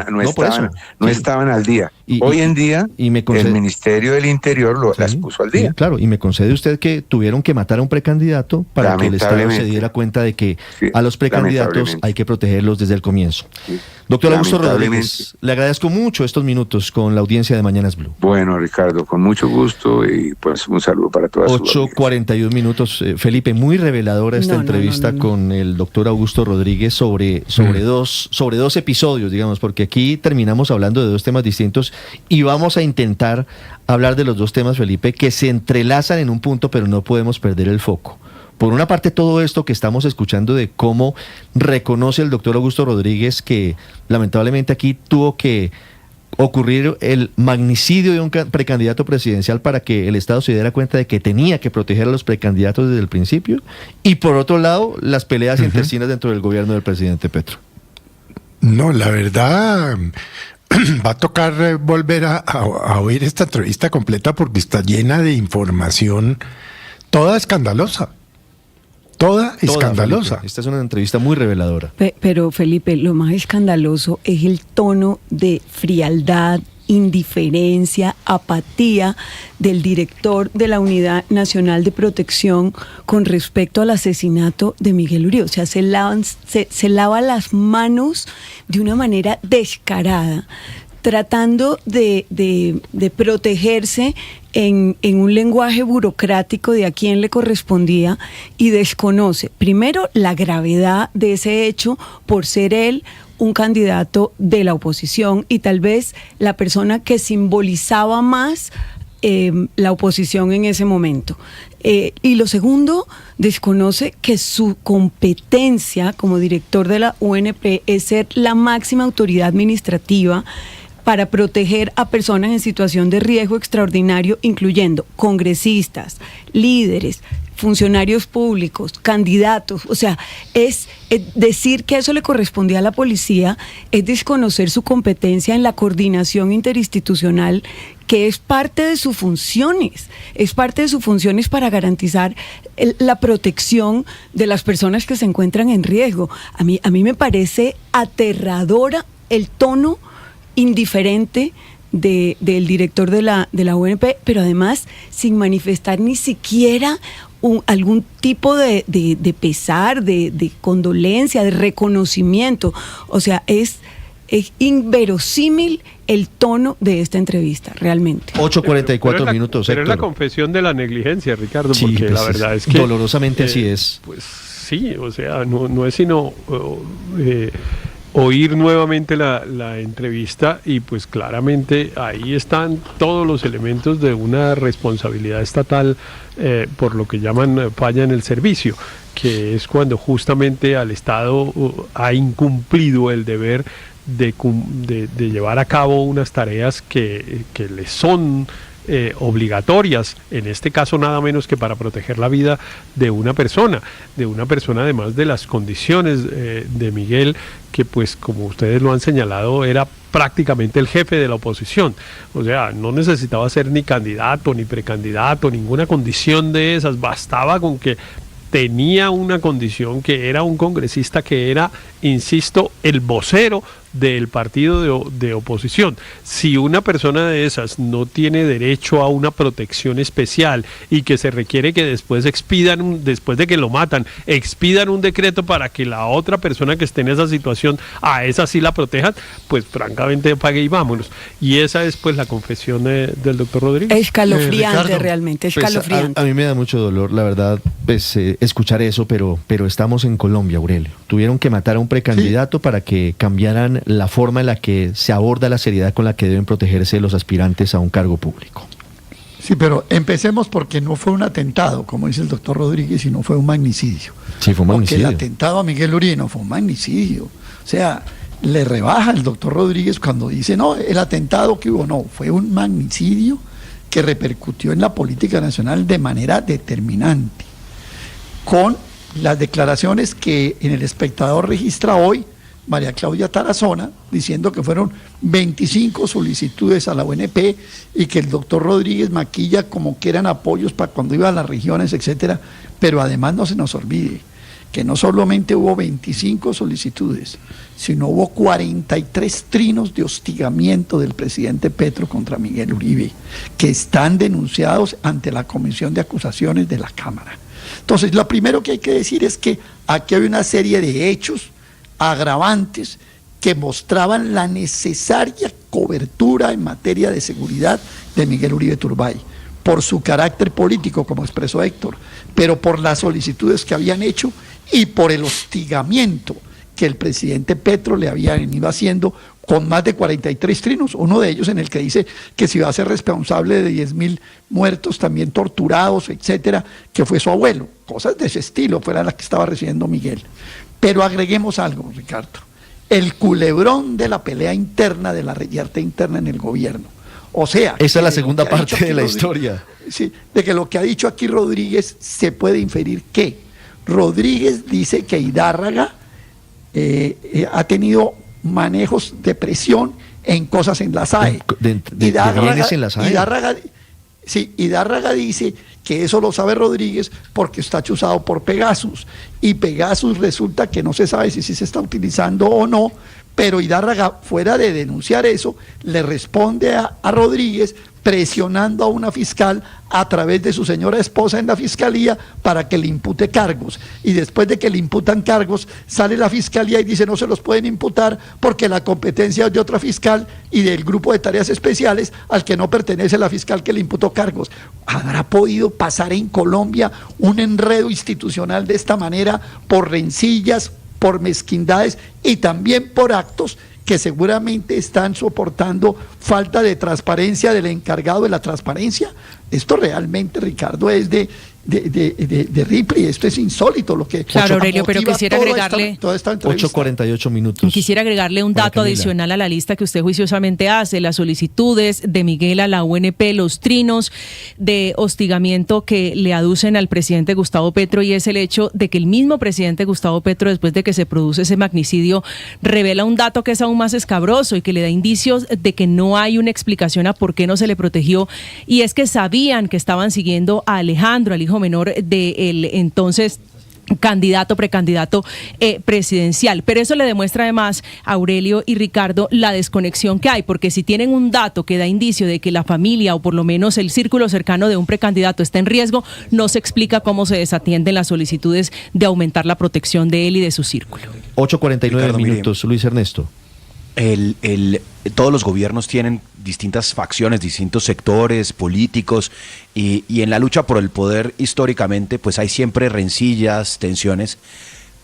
no estaban al día. Hoy en día, el Ministerio del Interior las puso al día. Sí, claro, y me concede usted que tuvieron que matar a un precandidato para que el Estado se diera cuenta de que a los precandidatos hay que protegerlos desde el comienzo. Sí. Doctor Augusto Rodríguez, le agradezco mucho estos minutos con la audiencia de Mañanas Blue. Bueno, Ricardo, con mucho gusto y pues un saludo para todas. 8:41 minutos. Felipe, muy reveladora esta entrevista con el doctor Augusto Rodríguez sobre dos episodios, digamos, porque aquí terminamos hablando de dos temas distintos y vamos a intentar hablar de los dos temas, Felipe, que se entrelazan en un punto, pero no podemos perder el foco. Por una parte, todo esto que estamos escuchando de cómo reconoce el doctor Augusto Rodríguez que lamentablemente aquí tuvo que ocurrir el magnicidio de un precandidato presidencial para que el Estado se diera cuenta de que tenía que proteger a los precandidatos desde el principio. Y por otro lado, las peleas intestinas dentro del gobierno del presidente Petro. No, la verdad, va a tocar volver a oír esta entrevista completa porque está llena de información toda escandalosa. Toda escandalosa. Felipe, esta es una entrevista muy reveladora. Pero Felipe, lo más escandaloso es el tono de frialdad, indiferencia, apatía del director de la Unidad Nacional de Protección con respecto al asesinato de Miguel Uribe. O sea, se lava las manos de una manera descarada, tratando de protegerse en un lenguaje burocrático de a quién le correspondía y desconoce, primero, la gravedad de ese hecho por ser él un candidato de la oposición y tal vez la persona que simbolizaba más la oposición en ese momento. Y lo segundo, desconoce que su competencia como director de la UNP es ser la máxima autoridad administrativa para proteger a personas en situación de riesgo extraordinario, incluyendo congresistas, líderes, funcionarios públicos, candidatos. O sea, es decir que eso le correspondía a la policía, es desconocer su competencia en la coordinación interinstitucional, que es parte de sus funciones, para garantizar la protección de las personas que se encuentran en riesgo. A mí me parece aterradora el tono indiferente del director de la UNP, pero además sin manifestar ni siquiera algún tipo de pesar, de condolencia, de reconocimiento. O sea, es inverosímil el tono de esta entrevista, realmente. 8:44 minutos, Pero es la Héctor. confesión de la negligencia, Ricardo, Sí, porque pues la verdad es que... dolorosamente así es. Pues sí, o sea, no es sino... oír nuevamente la entrevista y pues claramente ahí están todos los elementos de una responsabilidad estatal por lo que llaman falla en el servicio, que es cuando justamente al Estado ha incumplido el deber de llevar a cabo unas tareas que le son obligatorias, en este caso nada menos que para proteger la vida de una persona además de las condiciones de Miguel, que pues como ustedes lo han señalado era prácticamente el jefe de la oposición, o sea, no necesitaba ser ni candidato ni precandidato, ninguna condición de esas, bastaba con que tenía una condición, que era un congresista que era, insisto, el vocero del partido de oposición. Si una persona de esas no tiene derecho a una protección especial y que se requiere que después después de que lo matan, expidan un decreto para que la otra persona que esté en esa situación, a esa sí la protejan, pues francamente pague y vámonos. Y esa es pues la confesión del doctor Rodríguez. Escalofriante, realmente, escalofriante. A mí me da mucho dolor, la verdad, pues escuchar eso, pero estamos en Colombia, Aurelio. Tuvieron que matar a un precandidato para que cambiaran la forma en la que se aborda la seriedad con la que deben protegerse los aspirantes a un cargo público. Sí, pero empecemos porque no fue un atentado, como dice el doctor Rodríguez, sino fue un magnicidio. Sí, fue un magnicidio. Porque el atentado a Miguel Uribe no fue un magnicidio. O sea, le rebaja el doctor Rodríguez cuando dice, no, el atentado que hubo, no, fue un magnicidio que repercutió en la política nacional de manera determinante, con las declaraciones que en El Espectador registra hoy María Claudia Tarazona, diciendo que fueron 25 solicitudes a la UNP y que el doctor Rodríguez maquilla como que eran apoyos para cuando iba a las regiones, etcétera. Pero además no se nos olvide que no solamente hubo 25 solicitudes, sino hubo 43 trinos de hostigamiento del presidente Petro contra Miguel Uribe, que están denunciados ante la Comisión de Acusaciones de la Cámara. Entonces, lo primero que hay que decir es que aquí hay una serie de hechos agravantes que mostraban la necesaria cobertura en materia de seguridad de Miguel Uribe Turbay, por su carácter político, como expresó Héctor, pero por las solicitudes que habían hecho y por el hostigamiento que el presidente Petro le había venido haciendo con más de 43 trinos, uno de ellos en el que dice que se iba a ser responsable de 10.000 muertos, también torturados, etcétera, que fue su abuelo. Cosas de ese estilo fueran las que estaba recibiendo Miguel. Pero agreguemos algo, Ricardo, el culebrón de la pelea interna, de la reyerta interna en el gobierno. O sea, esa es la segunda parte de la historia. Sí, de que lo que ha dicho aquí Rodríguez se puede inferir que Rodríguez dice que Hidárraga ha tenido manejos de presión en cosas en la SAE. Hidárraga dice que eso lo sabe Rodríguez porque está chuzado por Pegasus, y Pegasus resulta que no se sabe si se está utilizando o no, pero Hidárraga, fuera de denunciar eso, le responde a Rodríguez presionando a una fiscal a través de su señora esposa en la fiscalía para que le impute cargos, y después de que le imputan cargos sale la fiscalía y dice no se los pueden imputar porque la competencia es de otra fiscal y del grupo de tareas especiales al que no pertenece la fiscal que le imputó cargos. ¿Habrá podido pasar en Colombia un enredo institucional de esta manera por rencillas, por mezquindades y también por actos que seguramente están soportando falta de transparencia del encargado de la transparencia? Esto realmente, Ricardo, es de Ripley, esto es insólito lo que... Claro, Aurelio, pero quisiera agregarle... 8:48 minutos. Quisiera agregarle un dato adicional a la lista que usted juiciosamente hace: las solicitudes de Miguel a la UNP, los trinos de hostigamiento que le aducen al presidente Gustavo Petro, y es el hecho de que el mismo presidente Gustavo Petro, después de que se produce ese magnicidio, revela un dato que es aún más escabroso y que le da indicios de que no hay una explicación a por qué no se le protegió, y es que sabían que estaban siguiendo a Alejandro, al hijo menor del entonces precandidato presidencial. Pero eso le demuestra además, Aurelio y Ricardo, la desconexión que hay, porque si tienen un dato que da indicio de que la familia o por lo menos el círculo cercano de un precandidato está en riesgo, no se explica cómo se desatienden las solicitudes de aumentar la protección de él y de su círculo. 8:49 minutos, Luis Ernesto. Todos los gobiernos tienen distintas facciones, distintos sectores políticos, y en la lucha por el poder históricamente pues hay siempre rencillas, tensiones,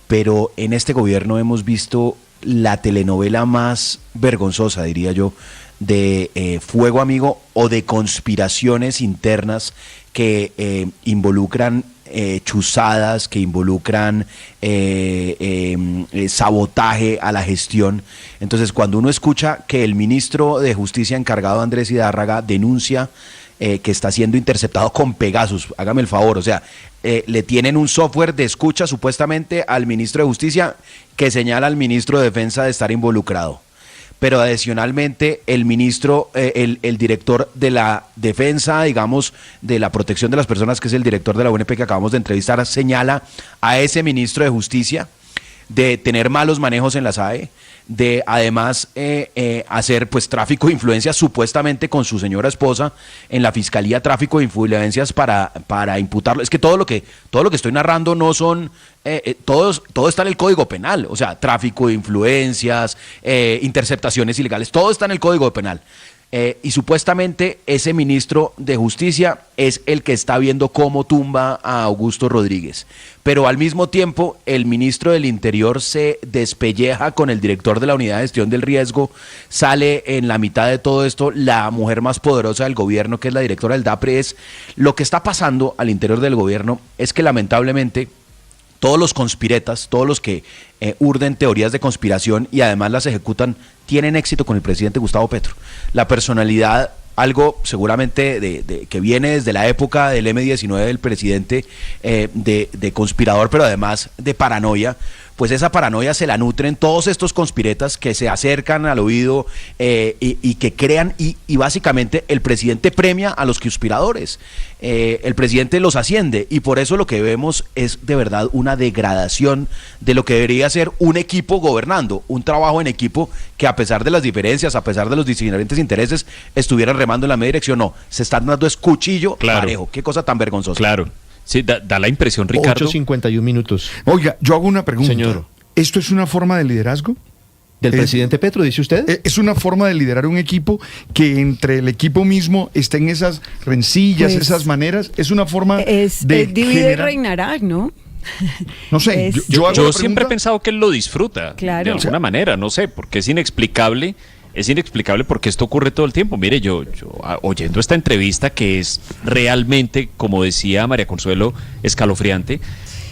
pero en este gobierno hemos visto la telenovela más vergonzosa, diría yo, de fuego amigo o de conspiraciones internas que involucran chuzadas, que involucran sabotaje a la gestión. Entonces, cuando uno escucha que el ministro de Justicia encargado, Andrés Hidárraga, denuncia que está siendo interceptado con Pegasus, hágame el favor, o sea, le tienen un software de escucha supuestamente al ministro de Justicia que señala al ministro de Defensa de estar involucrado. Pero adicionalmente el ministro, el director de la defensa, digamos, de la protección de las personas, que es el director de la UNP que acabamos de entrevistar, señala a ese ministro de Justicia de tener malos manejos en la SAE, de además hacer pues tráfico de influencias supuestamente con su señora esposa en la fiscalía, tráfico de influencias para imputarlo. Es que todo lo que estoy narrando no son todo está en el Código Penal, o sea, tráfico de influencias, interceptaciones ilegales, todo está en el Código Penal. Y supuestamente ese ministro de Justicia es el que está viendo cómo tumba a Augusto Rodríguez. Pero al mismo tiempo, el ministro del Interior se despelleja con el director de la Unidad de Gestión del Riesgo. Sale en la mitad de todo esto la mujer más poderosa del gobierno, que es la directora del DAPRE. Lo que está pasando al interior del gobierno es que lamentablemente todos los conspiretas, todos los que urden teorías de conspiración y además las ejecutan, tienen éxito con el presidente Gustavo Petro. La personalidad, algo seguramente que viene desde la época del M-19 del presidente, de conspirador, pero además de paranoia, pues esa paranoia se la nutren todos estos conspiretas que se acercan al oído y que crean, y básicamente el presidente premia a los conspiradores, el presidente los asciende, y por eso lo que vemos es de verdad una degradación de lo que debería ser un equipo gobernando, un trabajo en equipo que a pesar de las diferencias, a pesar de los diferentes intereses, estuvieran remando en la misma dirección. No, se están dando cuchillo parejo. Qué cosa tan vergonzosa. Claro. Sí, da la impresión, Ricardo. 8:51 minutos. Oiga, yo hago una pregunta. Señor. ¿Esto es una forma de liderazgo? ¿Del presidente Petro, dice usted? ¿Es una forma de liderar un equipo que entre el equipo mismo estén esas rencillas, Pues, esas maneras? ¿Es una forma de divide y reinará, ¿no? No sé, yo siempre he pensado que él lo disfruta, Claro. de alguna manera, no sé, porque es inexplicable porque esto ocurre todo el tiempo. Mire, yo oyendo esta entrevista, que es realmente, como decía María Consuelo, escalofriante,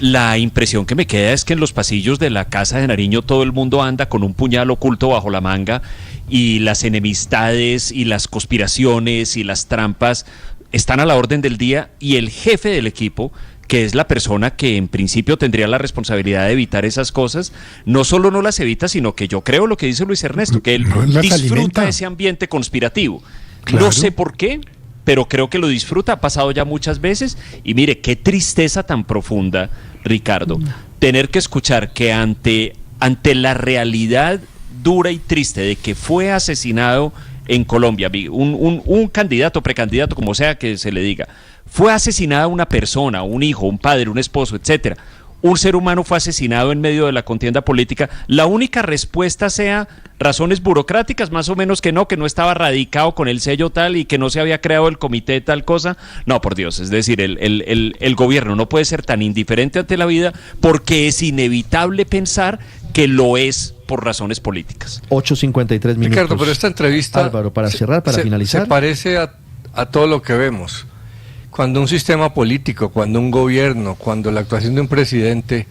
la impresión que me queda es que en los pasillos de la Casa de Nariño todo el mundo anda con un puñal oculto bajo la manga, y las enemistades y las conspiraciones y las trampas están a la orden del día, y el jefe del equipo, que es la persona que en principio tendría la responsabilidad de evitar esas cosas, no solo no las evita, sino que yo creo lo que dice Luis Ernesto, que él disfruta ese ambiente conspirativo. Claro. No sé por qué, pero creo que lo disfruta, ha pasado ya muchas veces, y mire, qué tristeza tan profunda, Ricardo, tener que escuchar que ante la realidad dura y triste de que fue asesinado en Colombia, un candidato, precandidato, como sea que se le diga, fue asesinada una persona, un hijo, un padre, un esposo, etcétera. Un ser humano fue asesinado en medio de la contienda política. La única respuesta sea razones burocráticas, más o menos, que no estaba radicado con el sello tal y que no se había creado el comité tal cosa. No, por Dios, es decir, el gobierno no puede ser tan indiferente ante la vida, porque es inevitable pensar que lo es por razones políticas. 8:53 minutos. Ricardo, pero esta entrevista, Álvaro, para cerrar, para finalizar, se parece a todo lo que vemos. Cuando un sistema político, cuando un gobierno, cuando la actuación de un presidente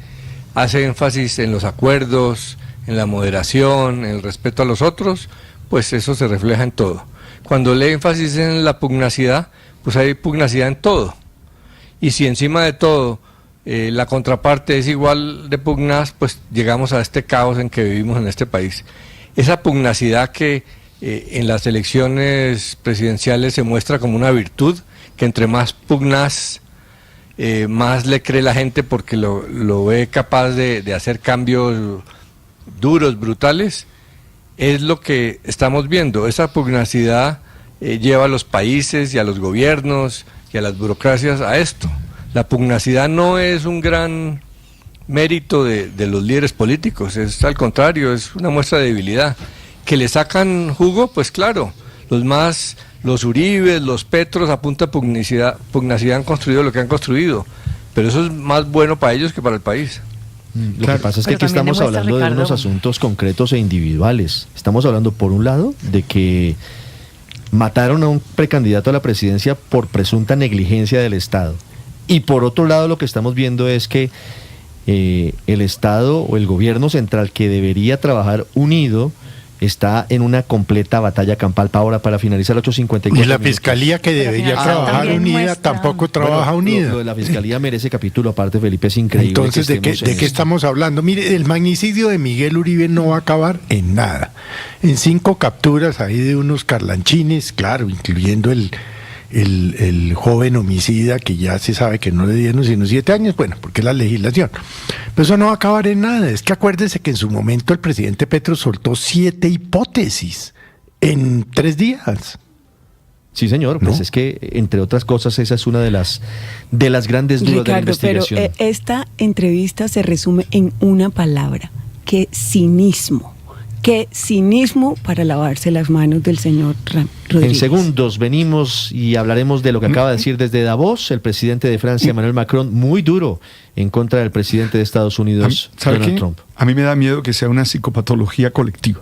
hace énfasis en los acuerdos, en la moderación, en el respeto a los otros, pues eso se refleja en todo. Cuando lee énfasis en la pugnacidad, pues hay pugnacidad en todo. Y si encima de todo la contraparte es igual de pugnaz, pues llegamos a este caos en que vivimos en este país. Esa pugnacidad que en las elecciones presidenciales se muestra como una virtud, que entre más pugnaz, más le cree la gente, porque lo ve capaz de hacer cambios duros, brutales, es lo que estamos viendo. Esa pugnacidad lleva a los países y a los gobiernos y a las burocracias a esto. La pugnacidad no es un gran mérito de los líderes políticos, es al contrario, es una muestra de debilidad. Que le sacan jugo, pues claro, los Uribes, los Petros a punta de pugnacidad han construido lo que han construido, pero eso es más bueno para ellos que para el país. Lo que pasa es que aquí estamos hablando de unos asuntos concretos e individuales. Estamos hablando, por un lado, de que mataron a un precandidato a la presidencia por presunta negligencia del Estado. Y por otro lado, lo que estamos viendo es que el Estado o el gobierno central, que debería trabajar unido, está en una completa batalla campal. Ahora, para finalizar, 8:54. Y la Fiscalía, que debería trabajar unida, tampoco trabaja unida. Lo de la Fiscalía merece capítulo aparte, Felipe, es increíble. Entonces, ¿de qué estamos hablando? Mire, el magnicidio de Miguel Uribe no va a acabar en nada. En 5 capturas ahí de unos carlanchines, claro, incluyendo el joven homicida, que ya se sabe que no le dieron sino 7 años, bueno, porque es la legislación. Pero eso no va a acabar en nada. Es que acuérdense que en su momento el presidente Petro soltó 7 hipótesis en 3 días. Sí, señor, pues es que, entre otras cosas, esa es una de las grandes dudas, Ricardo, de la investigación. Pero esta entrevista se resume en una palabra: qué cinismo. Qué cinismo para lavarse las manos del señor Rodríguez. En segundos venimos y hablaremos de lo que acaba de decir desde Davos el presidente de Francia, Emmanuel Macron, muy duro en contra del presidente de Estados Unidos, Donald Trump. A mí me da miedo que sea una psicopatología colectiva.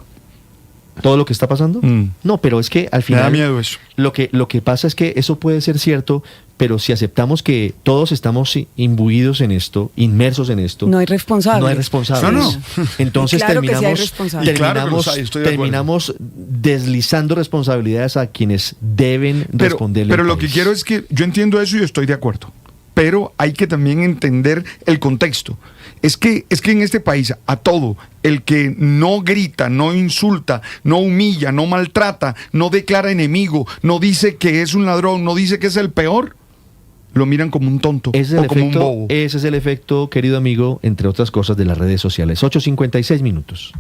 ¿Todo lo que está pasando? No, pero es que al final... Me da miedo eso. Lo que pasa es que eso puede ser cierto, pero si aceptamos que todos estamos imbuidos en esto, inmersos en esto... No hay responsables. No hay responsables. No. Entonces claro terminamos deslizando responsabilidades a quienes deben responderle. Pero lo que quiero es que yo entiendo eso y estoy de acuerdo. Pero hay que también entender el contexto. Es que en este país, a todo, el que no grita, no insulta, no humilla, no maltrata, no declara enemigo, no dice que es un ladrón, no dice que es el peor, lo miran como un tonto o como un bobo. Ese es el efecto, querido amigo, entre otras cosas, de las redes sociales. 8:56 minutos.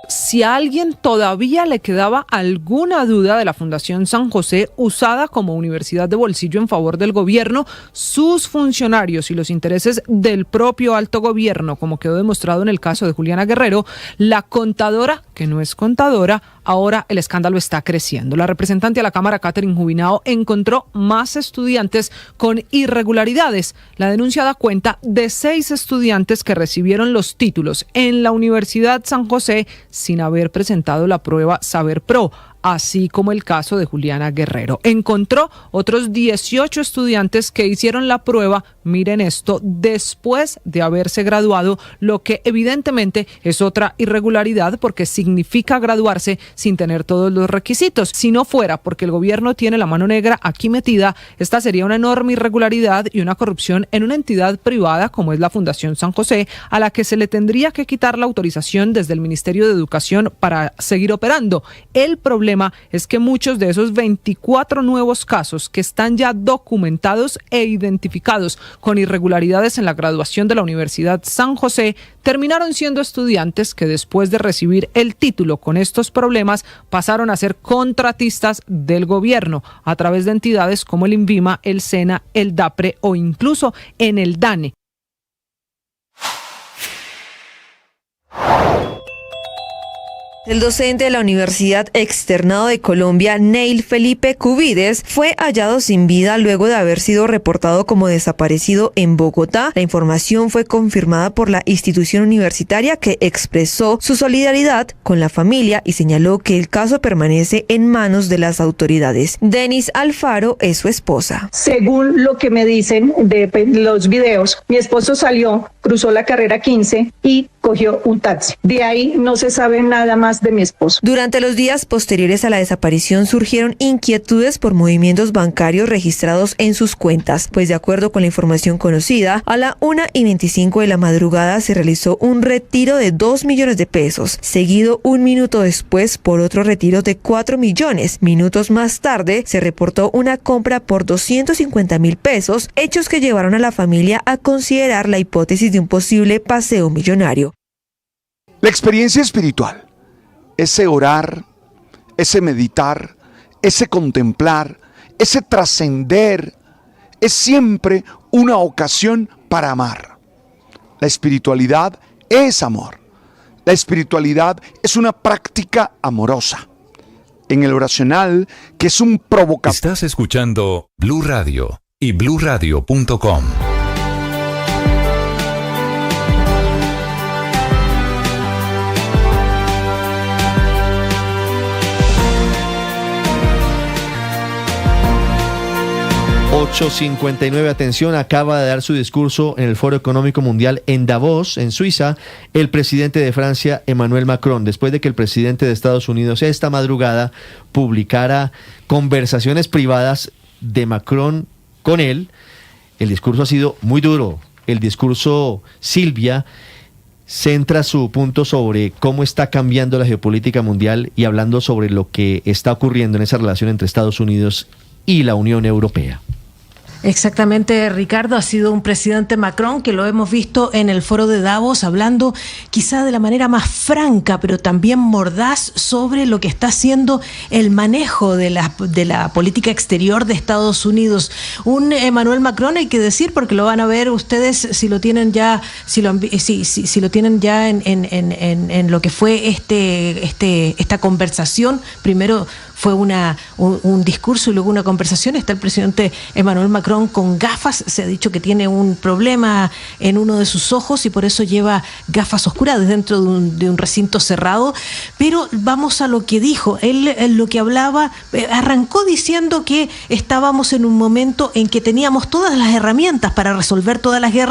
Si a alguien todavía le quedaba alguna duda de la Fundación San José, usada como universidad de bolsillo en favor del gobierno, sus funcionarios y los intereses del propio alto gobierno, como quedó demostrado en el caso de Juliana Guerrero, la contadora, que no es contadora, ahora el escándalo está creciendo. La representante a la Cámara, Catherine Jubinao, encontró más estudiantes con irregularidades. La denuncia da cuenta de 6 estudiantes que recibieron los títulos en la Universidad San José sin haber presentado la prueba Saber Pro, así como el caso de Juliana Guerrero. Encontró otros 18 estudiantes que hicieron la prueba, miren esto, después de haberse graduado, lo que evidentemente es otra irregularidad porque significa graduarse sin tener todos los requisitos. Si no fuera porque el gobierno tiene la mano negra aquí metida, esta sería una enorme irregularidad y una corrupción en una entidad privada como es la Fundación San José, a la que se le tendría que quitar la autorización desde el Ministerio de Educación para seguir operando. El problema es que muchos de esos 24 nuevos casos que están ya documentados e identificados con irregularidades en la graduación de la Universidad San José terminaron siendo estudiantes que después de recibir el título con estos problemas pasaron a ser contratistas del gobierno a través de entidades como el INVIMA, el SENA, el DAPRE o incluso en el DANE. El docente de la Universidad Externado de Colombia, Neil Felipe Cubides, fue hallado sin vida luego de haber sido reportado como desaparecido en Bogotá. La información fue confirmada por la institución universitaria, que expresó su solidaridad con la familia y señaló que el caso permanece en manos de las autoridades. Denis Alfaro es su esposa. Según lo que me dicen de los videos, mi esposo salió, cruzó la carrera 15 y cogió un taxi. De ahí no se sabe nada más de mi esposo. Durante los días posteriores a la desaparición surgieron inquietudes por movimientos bancarios registrados en sus cuentas, pues de acuerdo con la información conocida, a la 1:25 de la madrugada se realizó un retiro de 2 millones de pesos, seguido un minuto después por otro retiro de 4 millones. Minutos más tarde se reportó una compra por 250.000 pesos, hechos que llevaron a la familia a considerar la hipótesis de un posible paseo millonario. La experiencia espiritual, ese orar, ese meditar, ese contemplar, ese trascender, es siempre una ocasión para amar. La espiritualidad es amor. La espiritualidad es una práctica amorosa. En el oracional, que es un provocador. Estás escuchando Blue Radio y BlueRadio.com. $8.59, atención, acaba de dar su discurso en el Foro Económico Mundial en Davos, en Suiza, el presidente de Francia, Emmanuel Macron, después de que el presidente de Estados Unidos esta madrugada publicara conversaciones privadas de Macron con él. El discurso ha sido muy duro. El discurso, Silvia, centra su punto sobre cómo está cambiando la geopolítica mundial y hablando sobre lo que está ocurriendo en esa relación entre Estados Unidos y la Unión Europea. Exactamente, Ricardo, ha sido un presidente Macron que lo hemos visto en el foro de Davos hablando quizá de la manera más franca, pero también mordaz sobre lo que está haciendo el manejo de la política exterior de Estados Unidos. Un Emmanuel Macron, hay que decir, porque lo van a ver ustedes si lo tienen ya, si lo tienen ya en lo que fue esta conversación. Primero fue un discurso y luego una conversación. Está el presidente Emmanuel Macron con gafas. Se ha dicho que tiene un problema en uno de sus ojos y por eso lleva gafas oscuras dentro de un recinto cerrado. Pero vamos a lo que dijo. Él lo que hablaba, arrancó diciendo que estábamos en un momento en que teníamos todas las herramientas para resolver todas las guerras